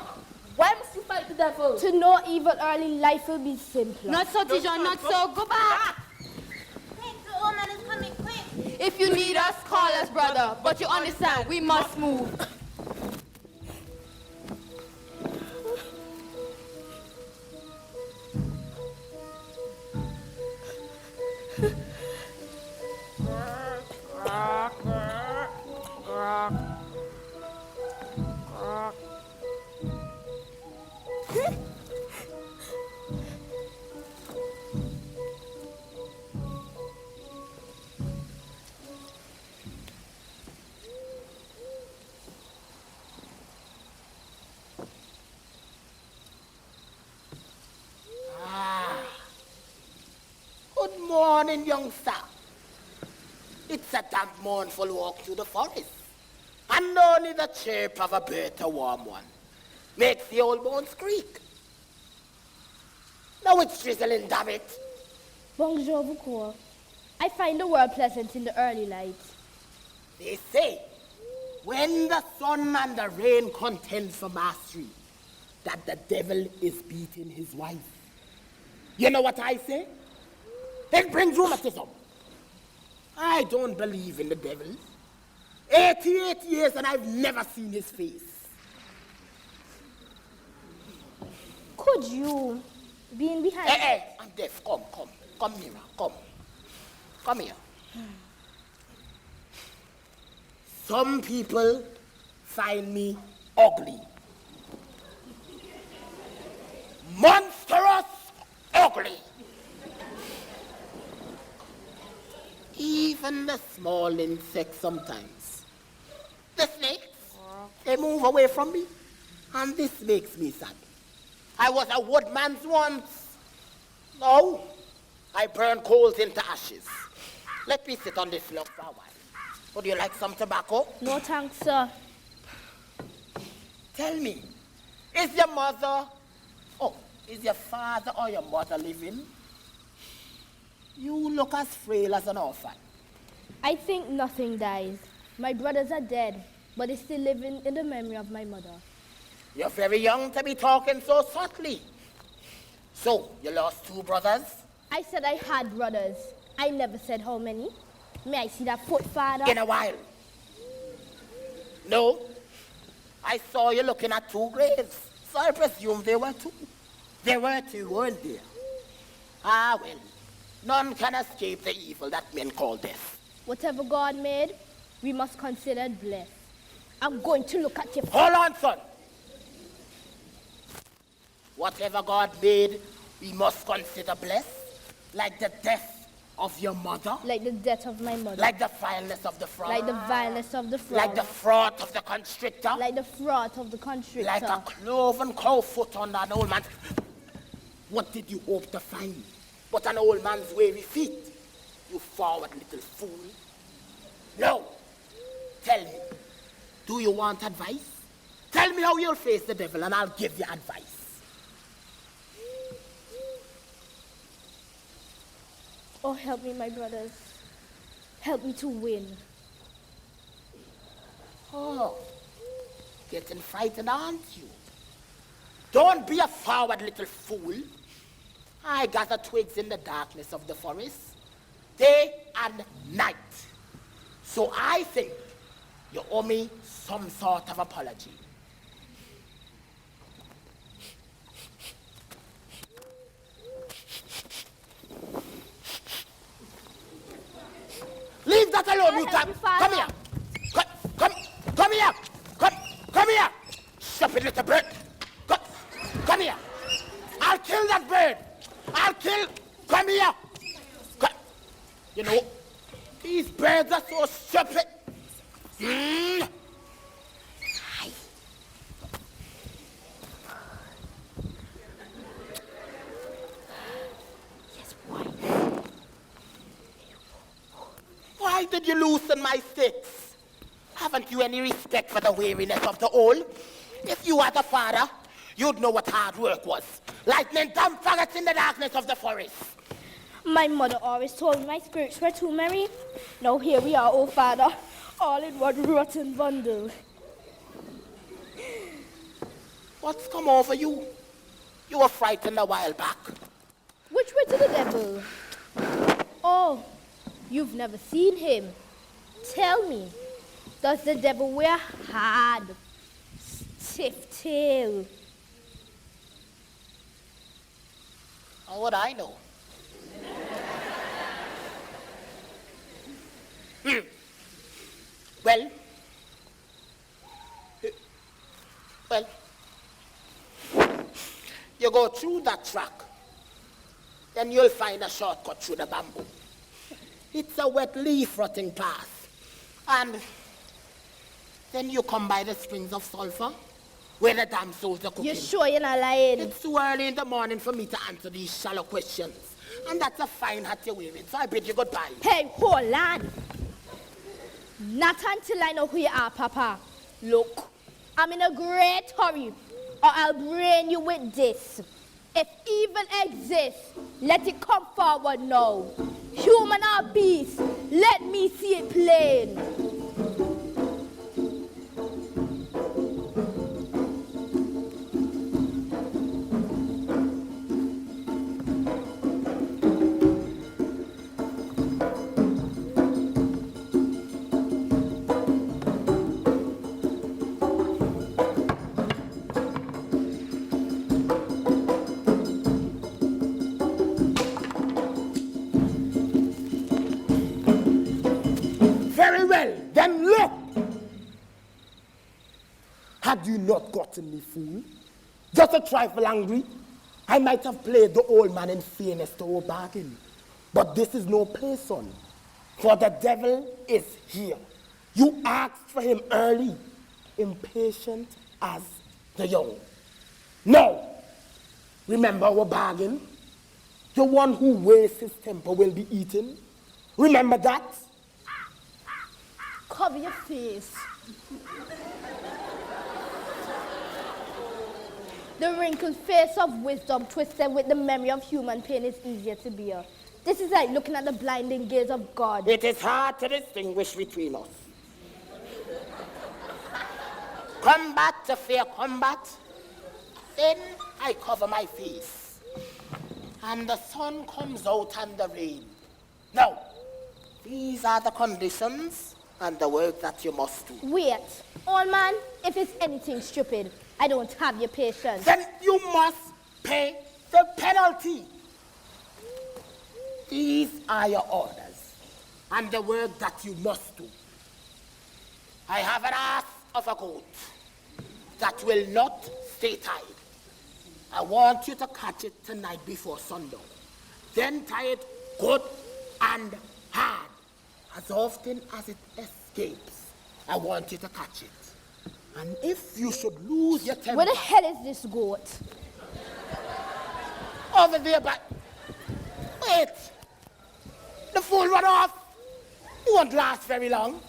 [SPEAKER 2] Why must you fight the devil?
[SPEAKER 6] To know evil early, life will be simpler.
[SPEAKER 1] Not so, Tijon, not so. Go back.
[SPEAKER 5] Quick, the old man is coming, quick.
[SPEAKER 1] If you need us, call us, brother. But you understand, we must move.
[SPEAKER 7] Good morning, youngster. It's a damp mournful walk through the forest. And only the chirp of a bird, a warm one, makes the old bones creak. Now it's drizzling, damn it.
[SPEAKER 6] Bonjour, Vukour. I find the world pleasant in the early light.
[SPEAKER 7] They say, when the sun and the rain contend for mastery, that the devil is beating his wife. You know what I say? It brings rheumatism. I don't believe in the devil. 88 years and I've never seen his face.
[SPEAKER 6] Could you, being behind...
[SPEAKER 7] Hey, I'm deaf. Come nearer, come here. Some people find me ugly. Monstrous ugly. Even the small insects sometimes. The snakes, they move away from me. And this makes me sad. I was a woodman's once. Now, I burn coals into ashes. Let me sit on this log for a while. Would you like some tobacco?
[SPEAKER 6] No thanks, sir.
[SPEAKER 7] Tell me, is your father or your mother living? You look as frail as an orphan.
[SPEAKER 6] I think nothing dies. My brothers are dead, but they still live in the memory of my mother.
[SPEAKER 7] You're very young to be talking so subtly. So, you lost 2 brothers?
[SPEAKER 6] I said I had brothers. I never said how many. May I see that foot, father?
[SPEAKER 7] In a while. No. I saw you looking at 2 graves. So I presume they were 2. There were 2, weren't there? Ah, well. None can escape the evil that men call death.
[SPEAKER 6] Whatever God made, we must consider it blessed. I'm going to look at you.
[SPEAKER 7] Hold on, son. Whatever God made, we must consider blessed. Like the death of your mother.
[SPEAKER 6] Like the death of my mother.
[SPEAKER 7] Like the vileness of the frog.
[SPEAKER 6] Like the vileness of the frog.
[SPEAKER 7] Like the froth of the constrictor.
[SPEAKER 6] Like the froth of the constrictor.
[SPEAKER 7] Like a cloven cow foot on an old man's... What did you hope to find? But an old man's weary feet. You forward little fool. No. Tell me, do you want advice? Tell me how you'll face the devil and I'll give you advice.
[SPEAKER 6] Oh, help me, my brothers. Help me to win.
[SPEAKER 7] Oh, getting frightened, aren't you? Don't be a forward little fool. I gather twigs in the darkness of the forest, day and night. So I think you owe me some sort of apology. Leave that alone, you come. Come here. Come here. Come here. Stupid little bird. Come here. I'll kill that bird. Come here. birds are so stupid. Mm. Why did you loosen my sticks? Haven't you any respect for the weariness of the old? If you were the father, you'd know what hard work was. Lightning dumb faggots in the darkness of the forest.
[SPEAKER 6] My mother always told me my spirits were too merry. Now here we are, oh father, all in one rotten bundle.
[SPEAKER 7] What's come over you? You were frightened a while back.
[SPEAKER 6] Which way to the devil? Oh, you've never seen him. Tell me, does the devil wear hard, stiff tail?
[SPEAKER 7] How would I know? Well, you go through that track, then you'll find a shortcut through the bamboo. It's a wet leaf rotting path. And then you come by the springs of sulfur, where the damn souls are cooking.
[SPEAKER 6] You sure you're not lying?
[SPEAKER 7] It's too early in the morning for me to answer these shallow questions. And that's a fine hat you're wearing, so I bid you goodbye.
[SPEAKER 6] Hey, hold on. Not until I know who you are, Papa. Look, I'm in a great hurry, or I'll brain you with this. If evil exists, let it come forward now. Human or beast, let me see it plain.
[SPEAKER 7] Very well, then look! Had you not gotten me, fool, just a trifle angry, I might have played the old man in fairness to our bargain. But this is no place, son, for the devil is here. You asked for him early, impatient as the young. Now, remember our bargain? The one who wastes his temper will be eaten. Remember that?
[SPEAKER 6] Cover your face. The wrinkled face of wisdom twisted with the memory of human pain is easier to bear. This is like looking at the blinding gaze of God.
[SPEAKER 7] It is hard to distinguish between us. Combat to fair combat. Then I cover my face. And the sun comes out and the rain. Now, these are the conditions and the work that you must do.
[SPEAKER 6] Wait, old man, if it's anything stupid, I don't have your patience.
[SPEAKER 7] Then you must pay the penalty. These are your orders and the work that you must do. I have an ass of a goat that will not stay tied. I want you to catch it tonight before sundown. Then tie it good and hard. As often as it escapes, I want you to catch it. And if you should lose your temper...
[SPEAKER 6] Where the hell is this goat?
[SPEAKER 7] Over there, but... Wait! The fool run off! It won't last very long.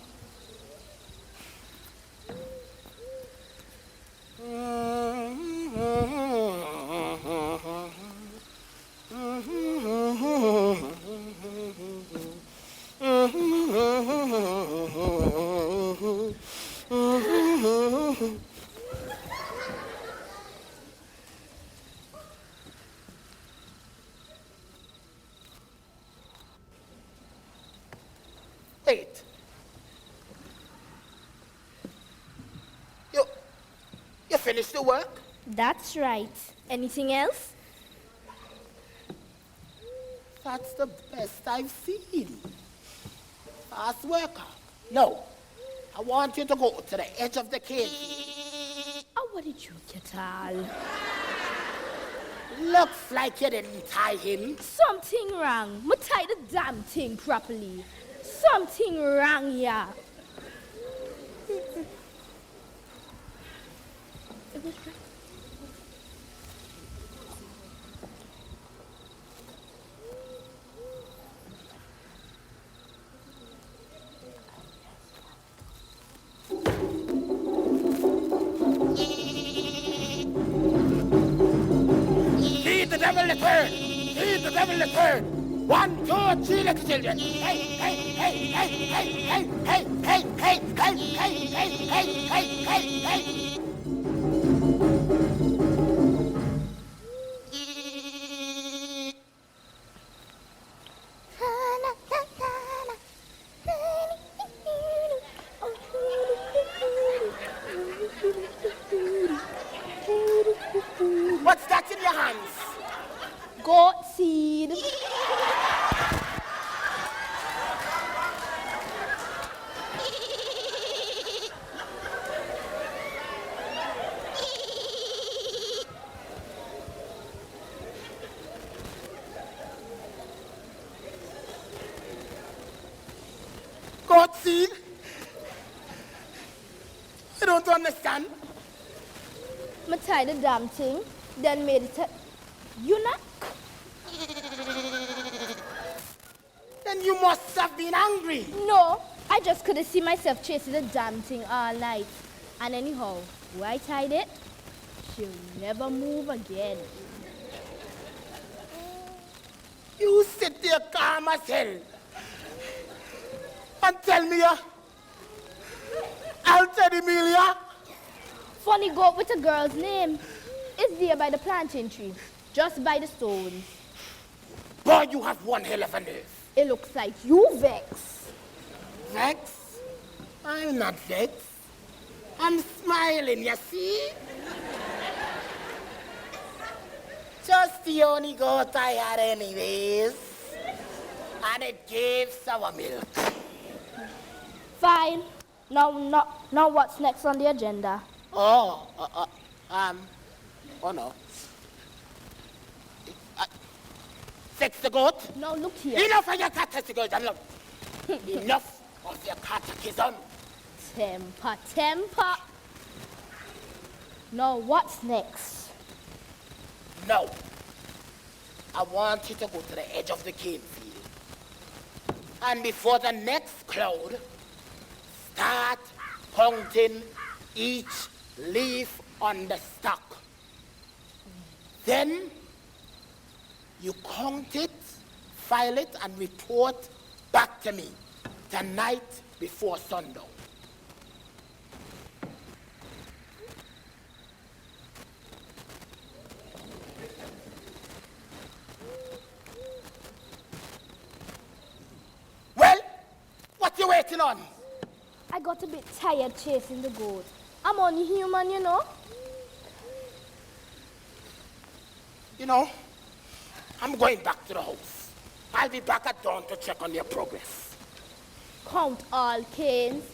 [SPEAKER 7] Wait. You finished the work?
[SPEAKER 6] That's right. Anything else?
[SPEAKER 7] That's the best I've seen. Fast worker. No. I want you to go to the edge of the cave.
[SPEAKER 6] Oh, what did you get all?
[SPEAKER 7] Looks like you didn't tie him.
[SPEAKER 6] Something wrong. Me tie the damn thing properly. Something wrong here.
[SPEAKER 7] Feed the devil the third! Feed the devil the third! 1, 2, 3, little children! Hey, hey, hey, hey, hey, hey, hey, hey, hey, hey, hey, hey, hey, hey, hey! What's that in your hands?
[SPEAKER 6] Goat seed.
[SPEAKER 7] God seed? I don't understand.
[SPEAKER 6] I tried the damn thing, then made it eunuch.
[SPEAKER 7] Then you must have been angry.
[SPEAKER 6] No, I just couldn't see myself chasing the damn thing all night. And anyhow, where I tied it, she'll never move again.
[SPEAKER 7] You sit there calm as hell and tell me, I'll tell Emilia.
[SPEAKER 6] Funny goat with a girl's name. It's there by the plantain tree, just by the stones.
[SPEAKER 7] Boy, you have one hell of a nerve.
[SPEAKER 6] It looks like you vex.
[SPEAKER 7] Vex? I'm not vexed. I'm smiling, you see? Just the only goat I had anyways. And it gave sour milk.
[SPEAKER 6] Fine. Now what's next on the agenda?
[SPEAKER 7] Oh no. Sex the goat?
[SPEAKER 6] No, look here.
[SPEAKER 7] Enough of your catechism, look. Enough of your catechism.
[SPEAKER 6] Temper. Now what's next?
[SPEAKER 7] No. I want you to go to the edge of the cane field. And before the next cloud, start counting each leaf on the stalk. Then you count it, file it, and report back to me the night before sundown. Well, what you waiting on?
[SPEAKER 6] I got a bit tired chasing the goat. I'm only human, you know.
[SPEAKER 7] You know, I'm going back to the house. I'll be back at dawn to check on your progress.
[SPEAKER 6] Count all canes.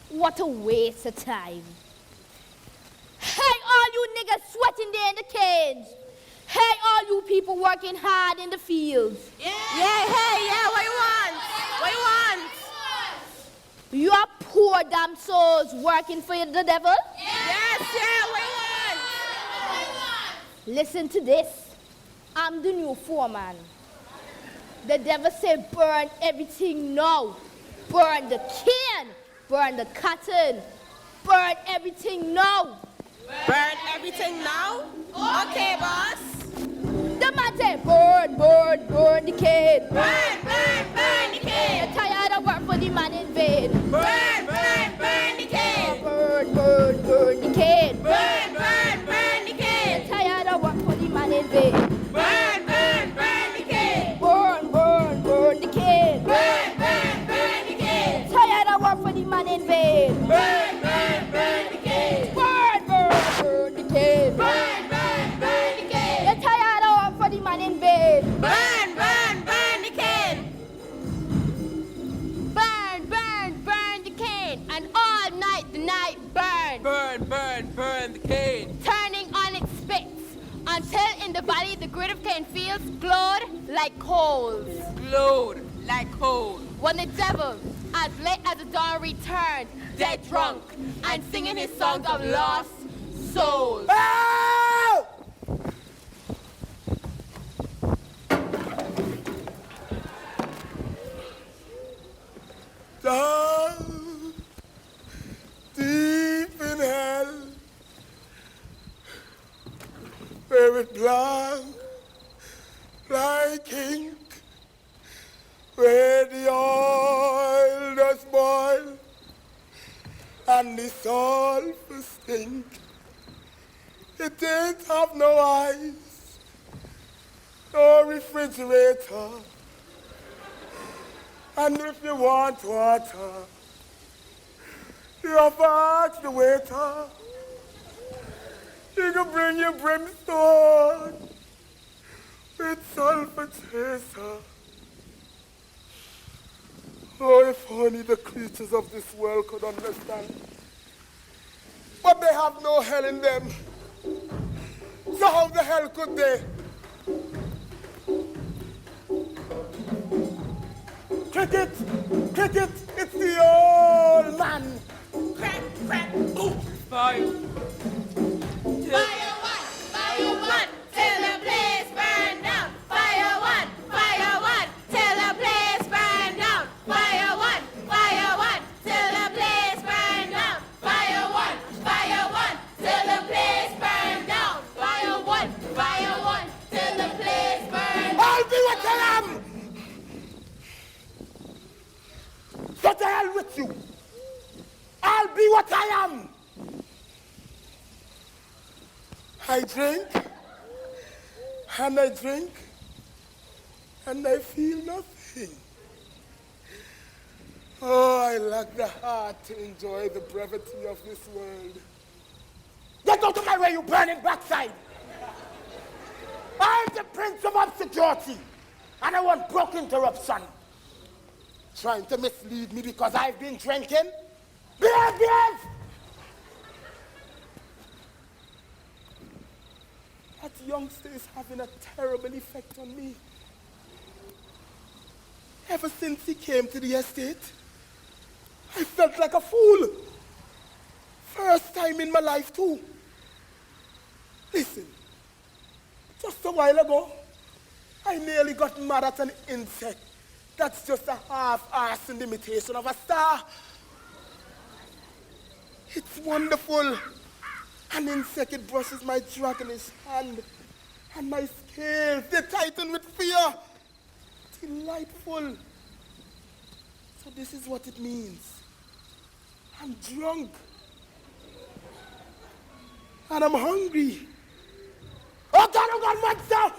[SPEAKER 6] What a waste of time. Hey, all you niggas sweating there in the cage. Hey, all you people working hard in the fields.
[SPEAKER 1] Yeah, what you want? What you want?
[SPEAKER 6] You are poor damn souls working for the devil?
[SPEAKER 1] Yes, what you want?
[SPEAKER 6] Listen to this. I'm the new foreman. The devil said burn everything now. Burn the cane, burn the cotton, burn everything now.
[SPEAKER 1] Burn everything now? Okay, boss.
[SPEAKER 6] The man said burn the cane.
[SPEAKER 1] Burn the cane.
[SPEAKER 6] You're tired of work for the man in vain.
[SPEAKER 1] Burn the cane.
[SPEAKER 6] Burn the cane.
[SPEAKER 1] Burn the cane.
[SPEAKER 6] You're tired of work for the man in vain.
[SPEAKER 1] Burn the cane.
[SPEAKER 6] Burn the cane.
[SPEAKER 1] Burn the cane.
[SPEAKER 6] Tired of work for the man in vain.
[SPEAKER 1] Burn the cane.
[SPEAKER 6] Burn the cane.
[SPEAKER 1] Burn the cane.
[SPEAKER 6] You're tired of work for the man in vain.
[SPEAKER 1] Burn the cane.
[SPEAKER 2] Burn the cane. And all night the night burn.
[SPEAKER 10] Burn the cane.
[SPEAKER 2] Turning on its spits until in the valley the grid of cane fields glowed like coals.
[SPEAKER 10] Glowed like coal.
[SPEAKER 2] When the devil as late as the dawn returned, dead drunk, and singing his songs of lost souls.
[SPEAKER 7] Oh! Down deep in hell, where it black like ink, where the oil does boil and the sulfur stink. It ain't have no ice, no refrigerator. And if you want water, you have to ask the waiter. He can bring you brimstone with sulfur chaser. Oh, if only the creatures of this world could understand. But they have no hell in them. So how the hell could they? Cricket! Cricket! It's the old man!
[SPEAKER 1] Crack, crack, ooh.
[SPEAKER 10] Fire.
[SPEAKER 2] Fire one, till the place burn down. Fire one, till the place burn down. Fire one, till the place burn down. Fire one, till the place burn down. Fire one, till the place burn down.
[SPEAKER 7] I'll be what I am! So to hell with you! I'll be what I am! I drink, and I drink, and I feel nothing. Oh, I lack the heart to enjoy the brevity of this world. Get out of my way, you burning backside! I'm the Prince of Obscurity, and I want broke interruption. Trying to mislead me because I've been drinking? Behave! That youngster is having a terrible effect on me. Ever since he came to the estate, I felt like a fool. First time in my life, too. Listen, just a while ago, I nearly got mad at an insect. That's just a half-assed imitation of a star. It's wonderful. An insect, it brushes my dragonish hand, and my scales, they tighten with fear. Delightful. So this is what it means. I'm drunk. And I'm hungry. Oh God, monster!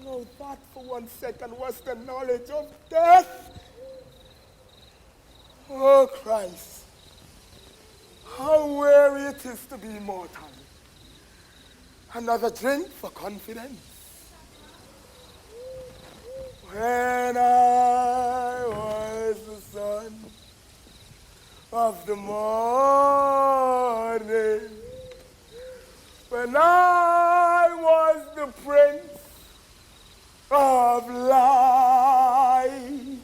[SPEAKER 7] No, that for 1 second was the knowledge of death. Oh, Christ. How weary it is to be mortal. Another drink for confidence. When I was the son of the morning, when I was the prince of light,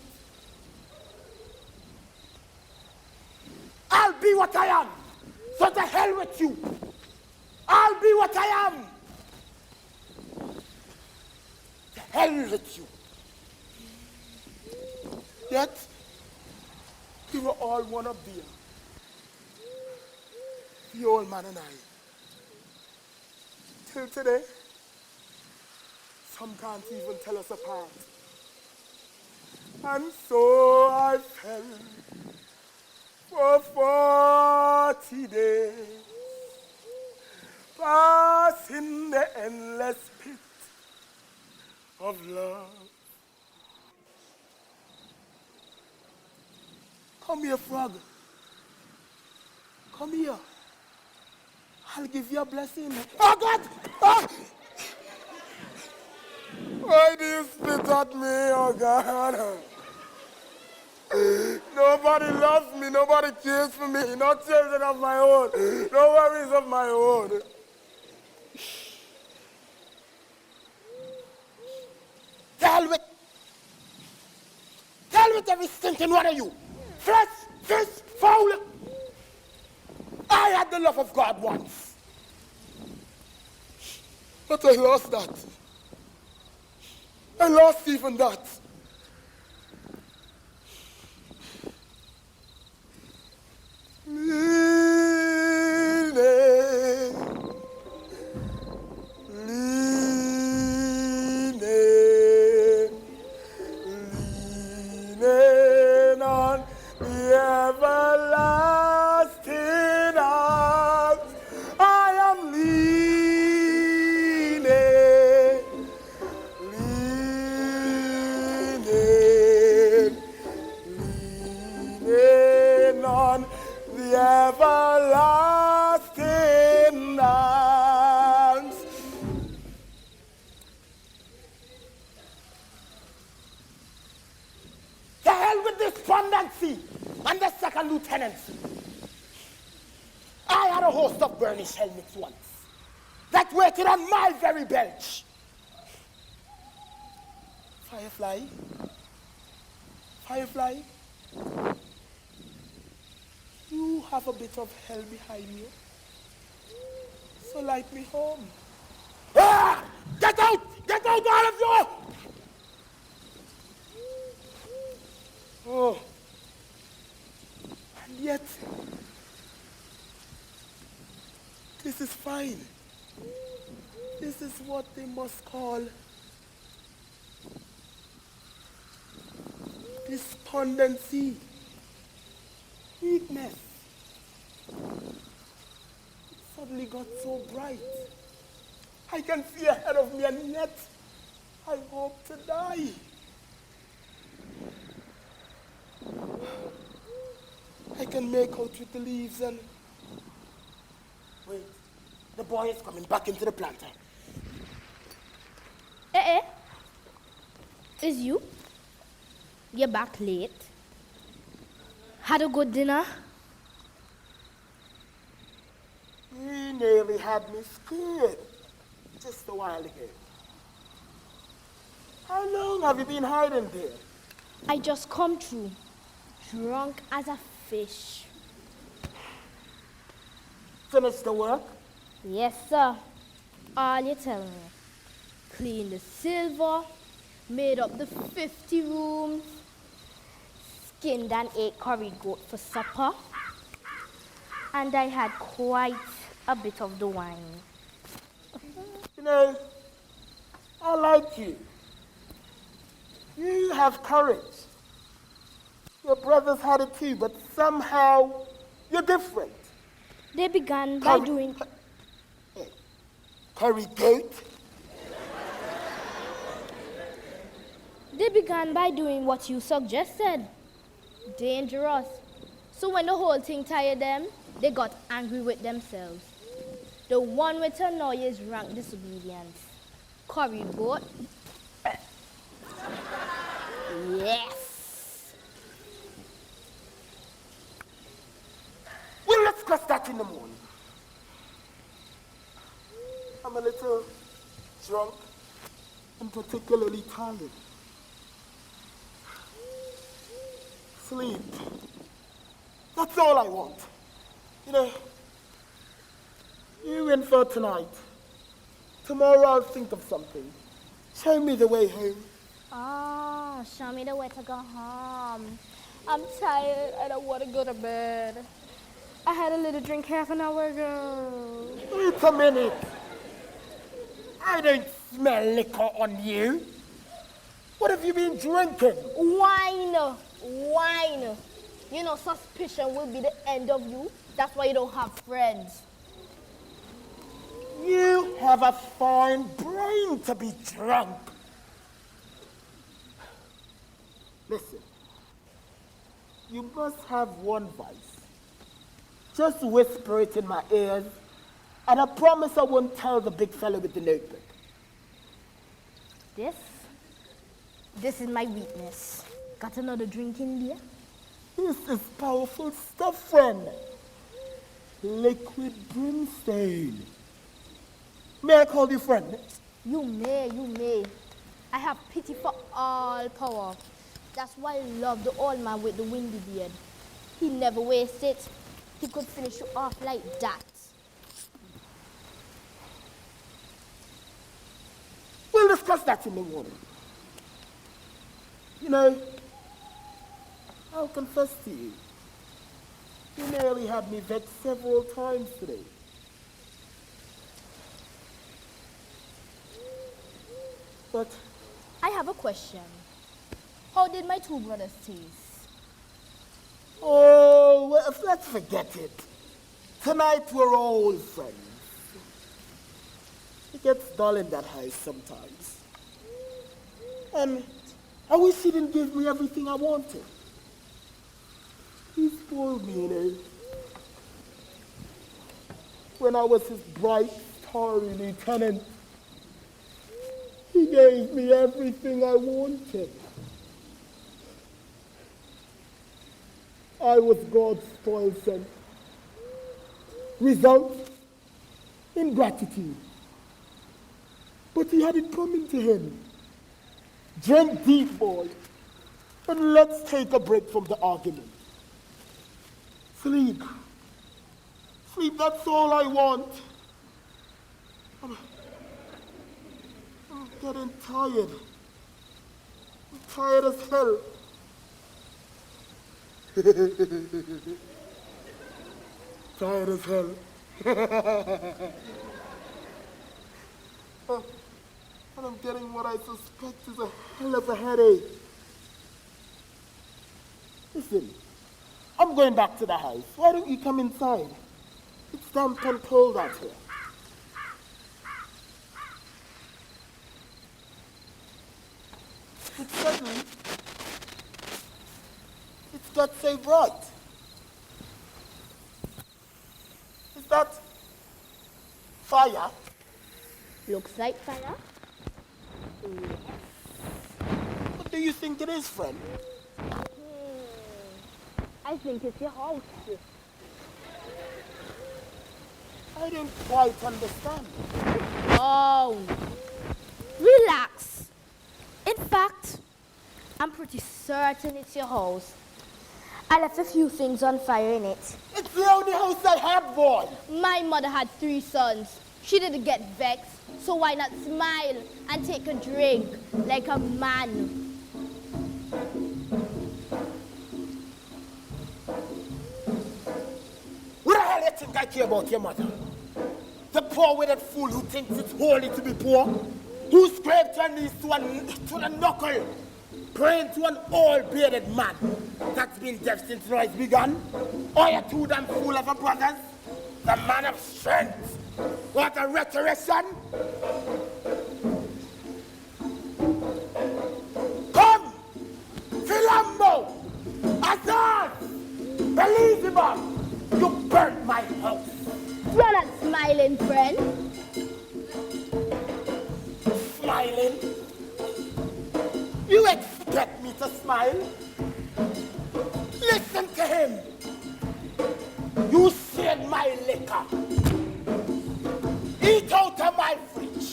[SPEAKER 7] I'll be what I am. So to hell with you. I'll be what I am. To hell with you. Yet, we were all one up there. The old man and I. Till today, some can't even tell us apart. And so I fell for 40 days, passing the endless pit of love. Come here, frog. Come here. I'll give you a blessing. Oh, God! Oh. Why do you spit at me, oh, God? Nobody loves me, nobody cares for me, no children of my own, no worries of my own. To hell with with every stinking one of you. Flesh, fish, foul. I had the love of God once. But I lost that. I lost even that. Leaning on the everlasting arms. I am leaning on the everlasting arms. To hell with despondency and the second lieutenancy. I had a host of burnished helmets once that waited on my very bench. Firefly, Firefly, you have a bit of hell behind you, so light me home. Ah! Get out, all of you! Oh, and yet, this is fine. This is what they must call despondency, weakness. It suddenly got so bright. I can see ahead of me, and yet I hope to die. I can make out with the leaves and... Wait, the boy is coming back into the planter.
[SPEAKER 6] Is you? You're back late. Had a good dinner?
[SPEAKER 7] He nearly had me scared just a while ago. How long have you been hiding there?
[SPEAKER 6] I just come through, drunk as a fish.
[SPEAKER 7] Finished the work?
[SPEAKER 6] Yes, sir. All you tell me. Cleaned the silver, made up the 50 rooms, skinned and ate curry goat for supper, and I had quite a bit of the wine.
[SPEAKER 7] You know, I like you. You have courage. Your brothers had it too, but somehow you're different.
[SPEAKER 6] They began by doing...
[SPEAKER 7] Curry goat?
[SPEAKER 6] They began by doing what you suggested. Dangerous. So when the whole thing tired them, they got angry with themselves. The one with annoy is rank disobedience. Curry goat. Yes.
[SPEAKER 7] We'll discuss that in the morning. I'm a little drunk and particularly tired. Sleep. That's all I want. You know, you in for tonight. Tomorrow I'll think of something. Show me the way home.
[SPEAKER 6] Oh, show me the way to go home. I'm tired. I don't want to go to bed. I had a little drink half an hour ago.
[SPEAKER 7] Wait a minute. I don't smell liquor on you. What have you been drinking?
[SPEAKER 6] Wine. Wine. You know, suspicion will be the end of you. That's why you don't have friends.
[SPEAKER 7] You have a fine brain to be drunk. Listen, you must have one vice. Just whisper it in my ears, and I promise I won't tell the big fellow with the notebook.
[SPEAKER 6] This is my weakness. Got another drink in there?
[SPEAKER 7] This is powerful stuff, friend. Liquid brimstone. May I call you friend?
[SPEAKER 6] You may. I have pity for all power. That's why I love the old man with the windy beard. He never wastes it. He could finish you off like that.
[SPEAKER 7] We'll discuss that in the morning. You know, I'll confess to you, you nearly had me vexed several times today. But
[SPEAKER 6] I have a question. How did my two brothers taste?
[SPEAKER 7] oh, well, let's forget it. Tonight we're all friends. It gets dull in that house sometimes. And I wish he didn't give me everything I wanted. He spoiled me, you know. When I was his bright, starry lieutenant, he gave me everything I wanted. I was God's spoiled son. Result? Ingratitude. But he had it coming to him. Drink deep, boy, and let's take a break from the argument. Sleep. Sleep, that's all I want. I'm getting tired. I'm tired as hell. Tired as hell. And I'm getting what I suspect is a hell of a headache. Listen, I'm going back to the house. Why don't you come inside? It's damp and cold out here. But suddenly, it's got so bright. Is that fire?
[SPEAKER 6] Looks like fire.
[SPEAKER 7] What do you think it is, friend?
[SPEAKER 6] I think it's your house.
[SPEAKER 7] I don't quite understand.
[SPEAKER 6] Oh, relax. In fact, I'm pretty certain it's your house. I left a few things on fire in it.
[SPEAKER 7] It's the only house I have, boy.
[SPEAKER 6] My mother had 3 sons. She didn't get vexed, so why not smile and take a drink like a man?
[SPEAKER 7] What the hell do you think I care about your mother? The poor-witted fool who thinks it's holy to be poor? Who scraped her knees to the knuckle, praying to an old-bearded man that's been deaf since noise began? Or you two damn fool of a brothers? The man of strength. What a rhetorician! Come! Philambo! Azaz! Believable! You burnt my house!
[SPEAKER 6] You're not smiling, friend.
[SPEAKER 7] Smiling? You expect me to smile? Listen to him! You said my liquor. Eat out of my fridge.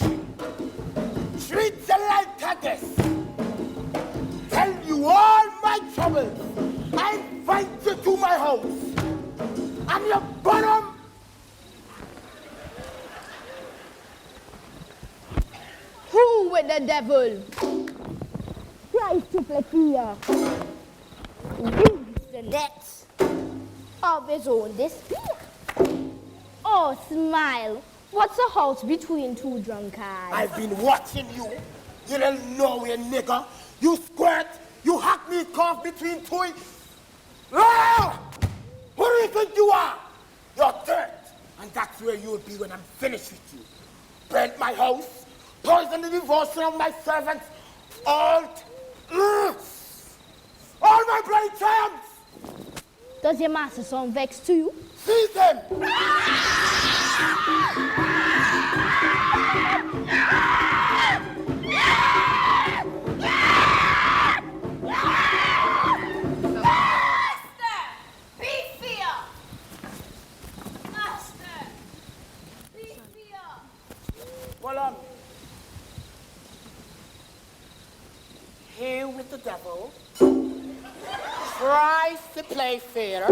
[SPEAKER 7] Treat you like a guest. Tell you all my troubles. I invite you to my house. And your bottom.
[SPEAKER 6] Who with the devil? Christ to Plethea. Use the net of his own despair. Oh, smile. What's a house between 2 drunkards?
[SPEAKER 7] I've been watching you. You little Norway nigger. You squirt. You hack me cough between 2. Ah! Who do you think you are? You're dirt. And that's where you'll be when I'm finished with you. Burnt my house. Poisoned the devotion of my servants. All my bloody triumphs.
[SPEAKER 6] Does your master sound vexed to you?
[SPEAKER 7] Seize them! Bolom. Here with the devil, tries to play fair,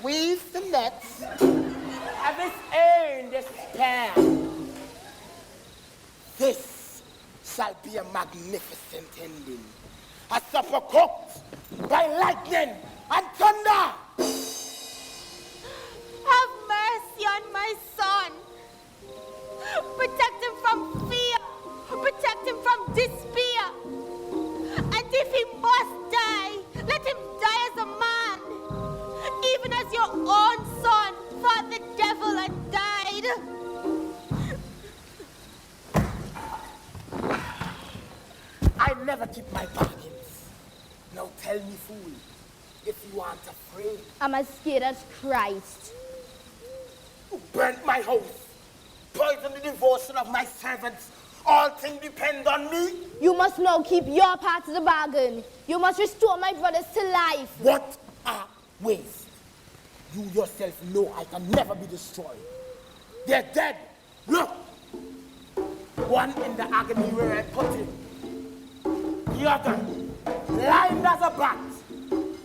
[SPEAKER 7] weaves the nets, of his own despair. This shall be a magnificent ending, a supper cooked by lightning and thunder.
[SPEAKER 5] Have mercy on my son. Protect him from fear. Protect him from despair. And if he must die, let him die as a man. Even as your own son fought the devil and died.
[SPEAKER 7] I never keep my bargains. Now tell me, fool, if you aren't afraid.
[SPEAKER 6] I'm as scared as Christ.
[SPEAKER 7] You burnt my house, poisoned the devotion of my servants. All things depend on me.
[SPEAKER 6] You must now keep your part of the bargain. You must restore my brothers to life.
[SPEAKER 7] What a waste. You yourself know I can never be destroyed. They're dead. Look. One in the agony where I put him. The other, blind as a bat,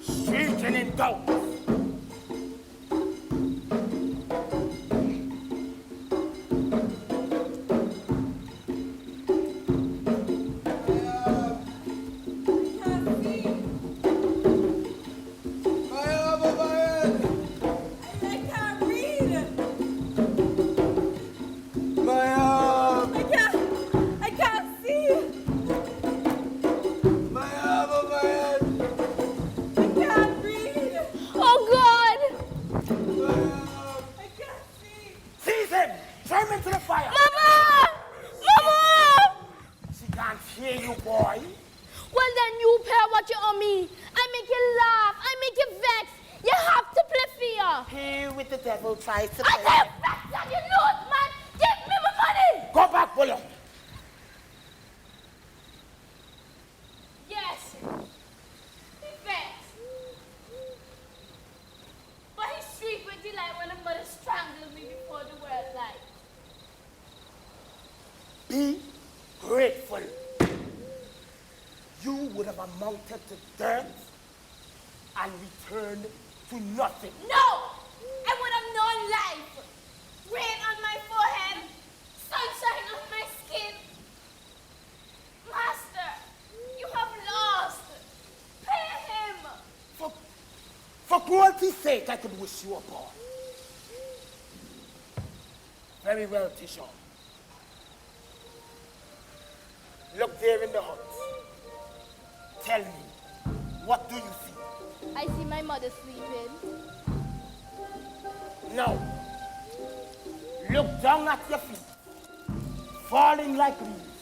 [SPEAKER 7] shrieking in doubt. Tries to play.
[SPEAKER 6] I said, you lose, man! Give me my money!
[SPEAKER 7] Go back, Bolom!
[SPEAKER 2] Yes. He vexed. But he shrieked with delight when a mother strangled me before the world light.
[SPEAKER 7] Be grateful. You would have amounted to dirt and returned to nothing.
[SPEAKER 2] No! I would have known life. Rain on my forehead, sunshine on my skin. Master, you have lost. Pay him.
[SPEAKER 7] For cruelty's sake, I could wish you a boy. Very well, Tisha. Look there in the hut. Tell me, what do you see?
[SPEAKER 6] I see my mother sleeping.
[SPEAKER 7] Now, look down at your feet, falling like leaves.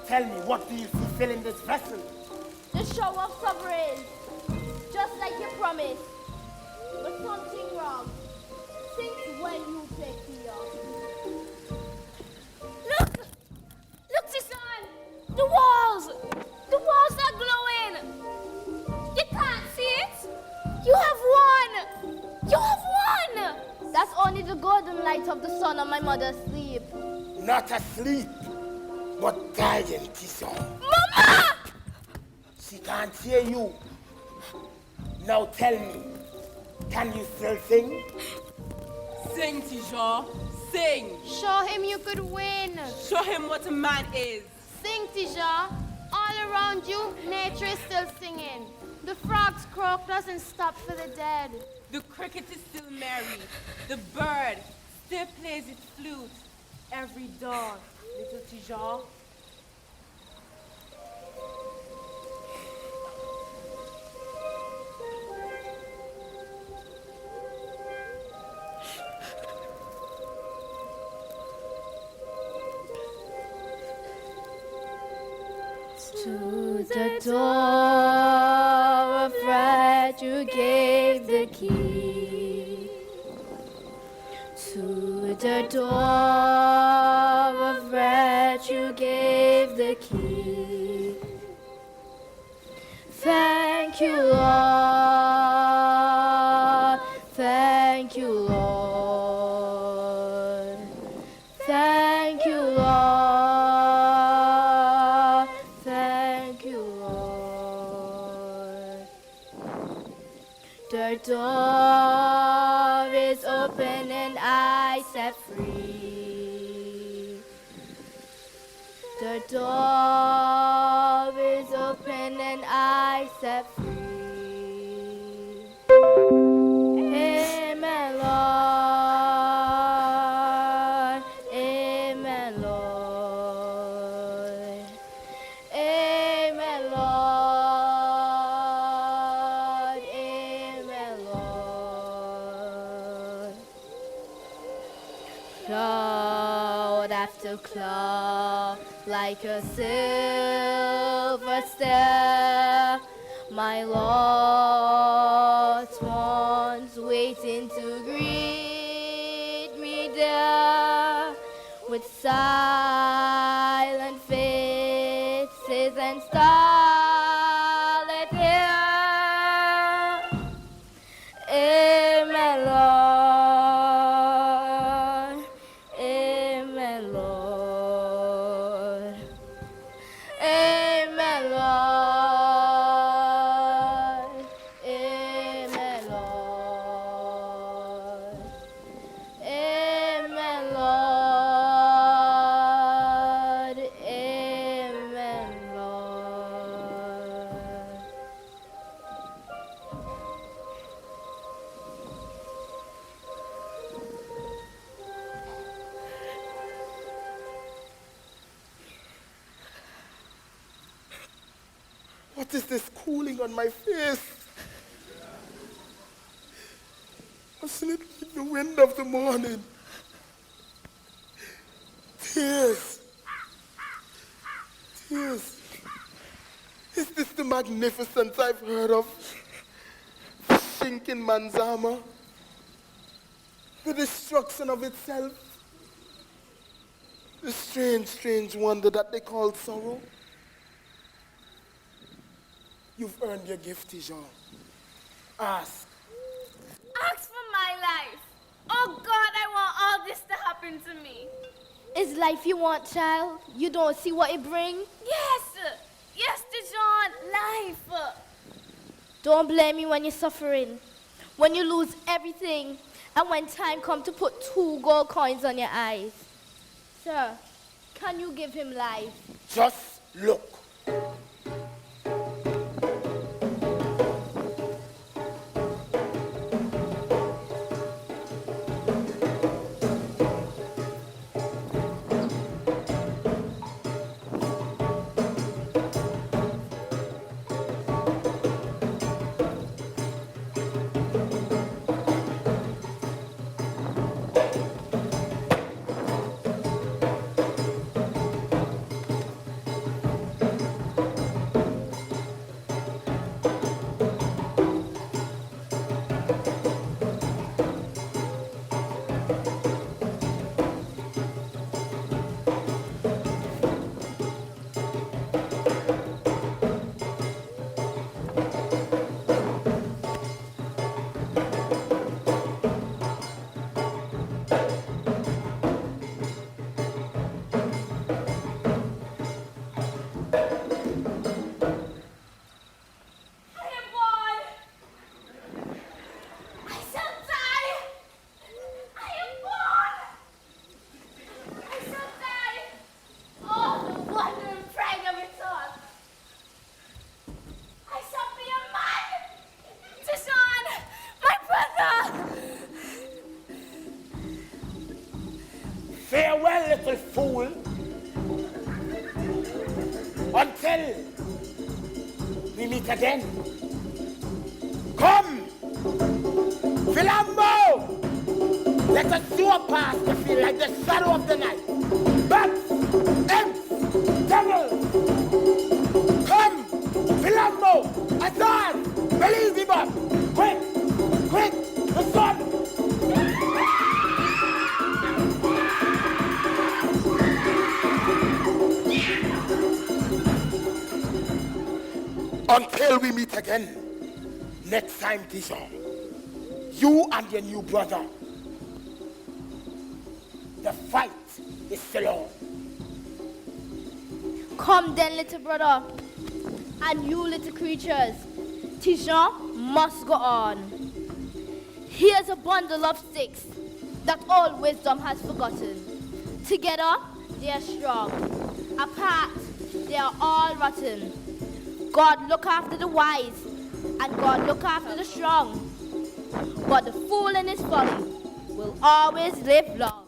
[SPEAKER 7] Tell me, what do you see filling this vessel?
[SPEAKER 6] The shower of sovereigns, just like you promised. But something wrong. Since when you play fear?
[SPEAKER 2] Look! Look, Tisan! The walls! The walls are glowing! You can't see it? You have won! You have won!
[SPEAKER 6] That's only the golden light of the sun on my mother's sleep.
[SPEAKER 7] Not asleep, but dying, Tisson.
[SPEAKER 2] Mama!
[SPEAKER 7] She can't hear you. Now tell me, can you still sing?
[SPEAKER 1] Sing, Tijan. Sing.
[SPEAKER 2] Show him you could win.
[SPEAKER 1] Show him what a man is.
[SPEAKER 2] Sing, Tija. All around you, nature is still singing. The frog's croak doesn't stop for the dead.
[SPEAKER 1] The cricket is still merry. The bird still plays its flute every dawn, little Tijan.
[SPEAKER 6] To the door of red you gave the key. To the door of red you gave the key. Thank you, Lord. Thank you, Lord. Thank you, Lord. Thank you, Lord. The door is open and I set free. The door is open and I set free. Amen, Lord. Amen, Lord. Amen, Lord. Amen, Lord. Cloud after cloud, like a silver star, my lost ones waiting to greet me there, with silent faces and starlit hair. Amen, Lord. Amen, Lord. Amen, Lord. Amen, Lord. Amen, Lord. Amen, Lord.
[SPEAKER 7] What is this cooling on my face? Wasn't it like the wind of the morning? Tears. Tears. Is this the magnificence I've heard of? The sinking man's armor? The destruction of itself? The strange, strange wonder that they call sorrow? You've earned your gift, Jean. Ask.
[SPEAKER 2] Ask for my life. Oh God, I want all this to happen to me.
[SPEAKER 6] Is life you want, child? You don't see what it brings?
[SPEAKER 2] Yes. Yes, Dijon, life.
[SPEAKER 6] Don't blame me when you're suffering, when you lose everything, and when time comes to put 2 gold coins on your eyes. Sir, can you give him life?
[SPEAKER 7] Just look. Farewell, little fool. Until we meet again. Come, Philambo! Let us soar past the field like the shadow of the night. Bats, imps, devils! Come, Philambo! Azad! Beelzebub! Quick! Quick! The sun! Until we meet again, next time, Dijon, you and your new brother, the fight is still on.
[SPEAKER 6] Come then, little brother, and you little creatures, Tijan must go on. Here's a bundle of sticks that all wisdom has forgotten. Together, they are strong. Apart, they are all rotten. God look after the wise, and God look after the strong. But the fool in his folly will always live long.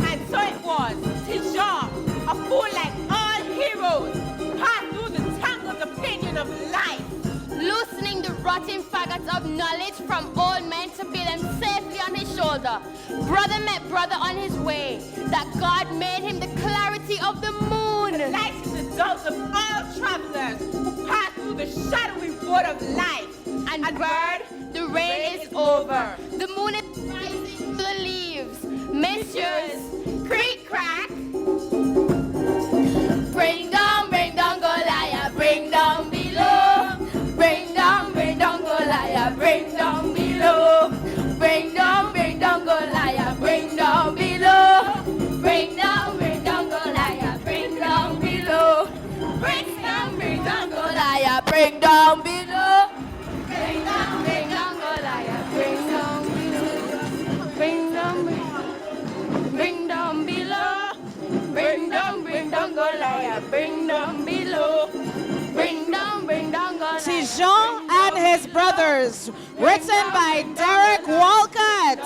[SPEAKER 1] And so it was, till Jean, a fool like all heroes, passed through the tangled opinion of life,
[SPEAKER 2] loosening the rotting faggots of knowledge from old men to build him safely on his shoulder. Brother met brother on his way, that God made him the clarity of the moon.
[SPEAKER 1] the light in the doubts of all travelers who pass through the shadowy wood of life.
[SPEAKER 2] And bird, the rain is over. The moon is rising through the leaves. Messieurs, creak crack.
[SPEAKER 6] Bring down Goliath, bring down below. Bring down Goliath, bring down below. Bring down Goliath, bring down below. Bring down Goliath, bring down below. Bring down Goliath, bring down below. Bring down Goliath, bring down below. Bring down below. Bring down Goliath, bring down below. Bring down Goliath.
[SPEAKER 11] Jean and His Brothers, written by Derek Walcott.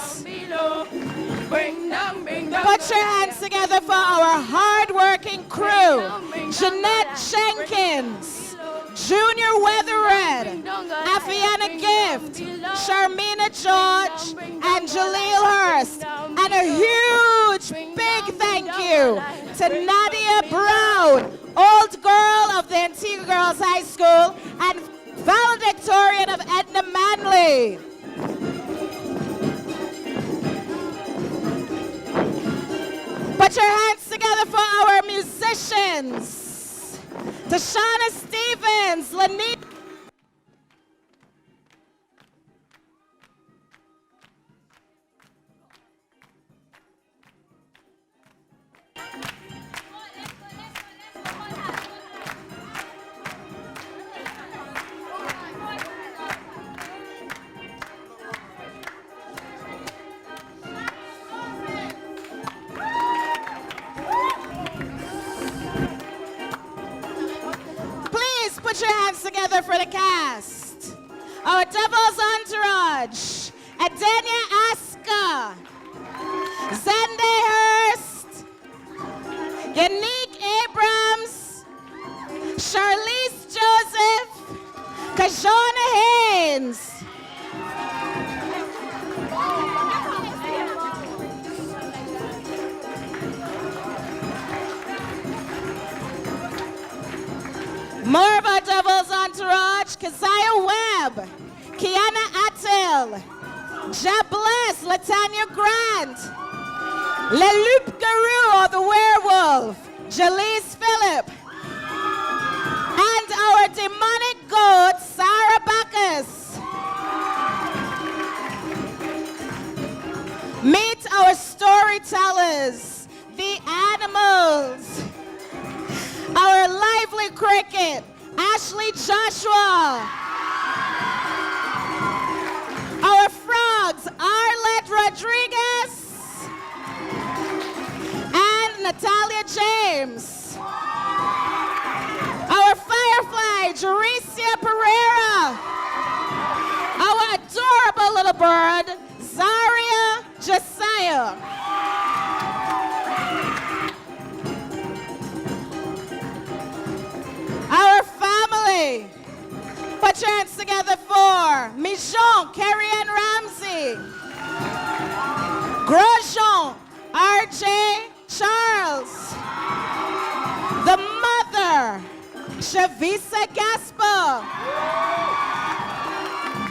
[SPEAKER 11] Put your hands together for our hard-working crew. Jeanette Jenkins, Junior Weatherhead, Afiana Gift, Sharmina George, and Jaleel Hurst. And a huge, big thank you to Nadia Brown, old girl of the Antigua Girls High School, and valedictorian of Edna Manley. Put your hands together for our musicians. Tashana Stevens, Lanita. Put your hands together for the cast. Our Devil's Entourage, Eddenya Aska, Xendhé Hurst, Yanique Abrams, Charlize Joseph, Khajeané Haynes, more of our Devil's Entourage, Kezia Webb, Quiana Athill, G'Lece, Latanya Grant, Le Loup Garou or the Werewolf, Jalise Phillip, and our demonic goat, Zahra Bacchus. Meet our storytellers, the animals. Our lively cricket, Ashley Joshua. Our frogs, Arleth Rodreiguez and Nathalia James. Our Firefly, Jerrecia Pereira. Our adorable little bird, Xaria, Josiah. Our family. Put your hands together for Michon, KeriAnn Ramsay, Gros-Jean, RJ Charles, the mother, Shavessa Gasper,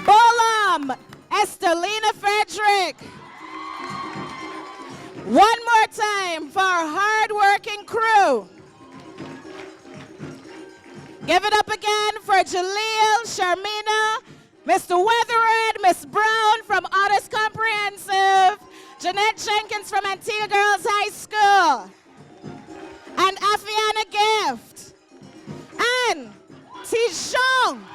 [SPEAKER 11] Bolom, Estherlina Frederick. One more time for our hard-working crew. Give it up again for Jaleel, Sharmina, Mr. Weatherhead, Miss Brown from Otis Comprehensive, Jeanette Jenkins from Antigua Girls High School, and Afiana Gift, and Jean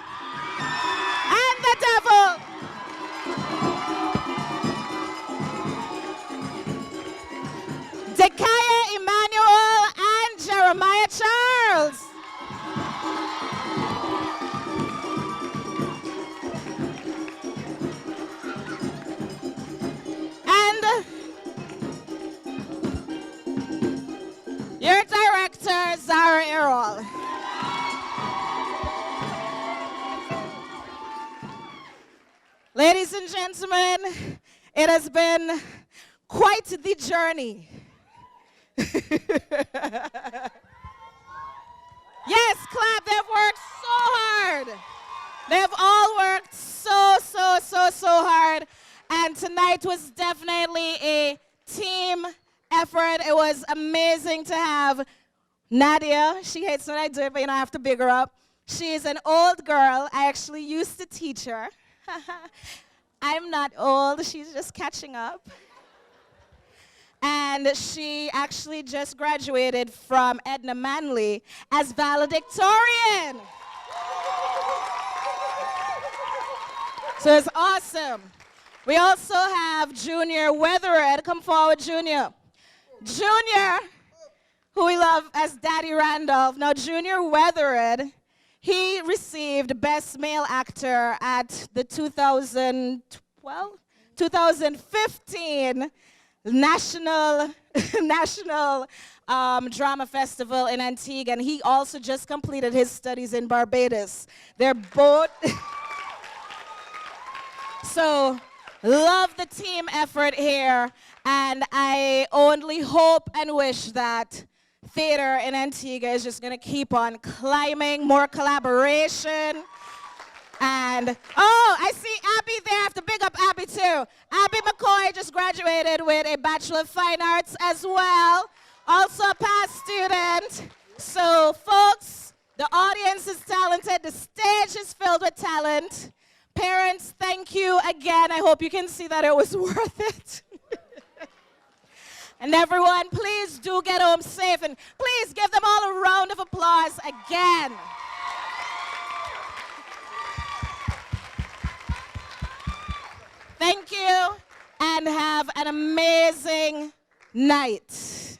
[SPEAKER 11] Ladies and gentlemen, it has been quite the journey. Yes, clap, they've worked so hard. They've all worked so hard. And tonight was definitely a team effort. It was amazing to have Nadia. She hates when I do it, but you know, I have to big her up. She is an old girl. I actually used to teach her. I'm not old, she's just catching up. And she actually just graduated from Edna Manley as valedictorian. So it's awesome. We also have Junior Weathered. Come forward, Junior. Junior, who we love as Daddy Randolph. Now, Junior Weathered, he received Best Male Actor at the 2015 National Drama Festival in Antigua, and he also just completed his studies in Barbados. They're both... So, love the team effort here, and I only hope and wish that theater in Antigua is just gonna keep on climbing, more collaboration. And, oh, I see Abby there. I have to big up Abby too. Abby McCoy just graduated with a Bachelor of Fine Arts as well. Also a past student. So, folks, the audience is talented. The stage is filled with talent. Parents, thank you again. I hope you can see that it was worth it. And everyone, please do get home safe. And please give them all a round of applause again. Thank you, and have an amazing night.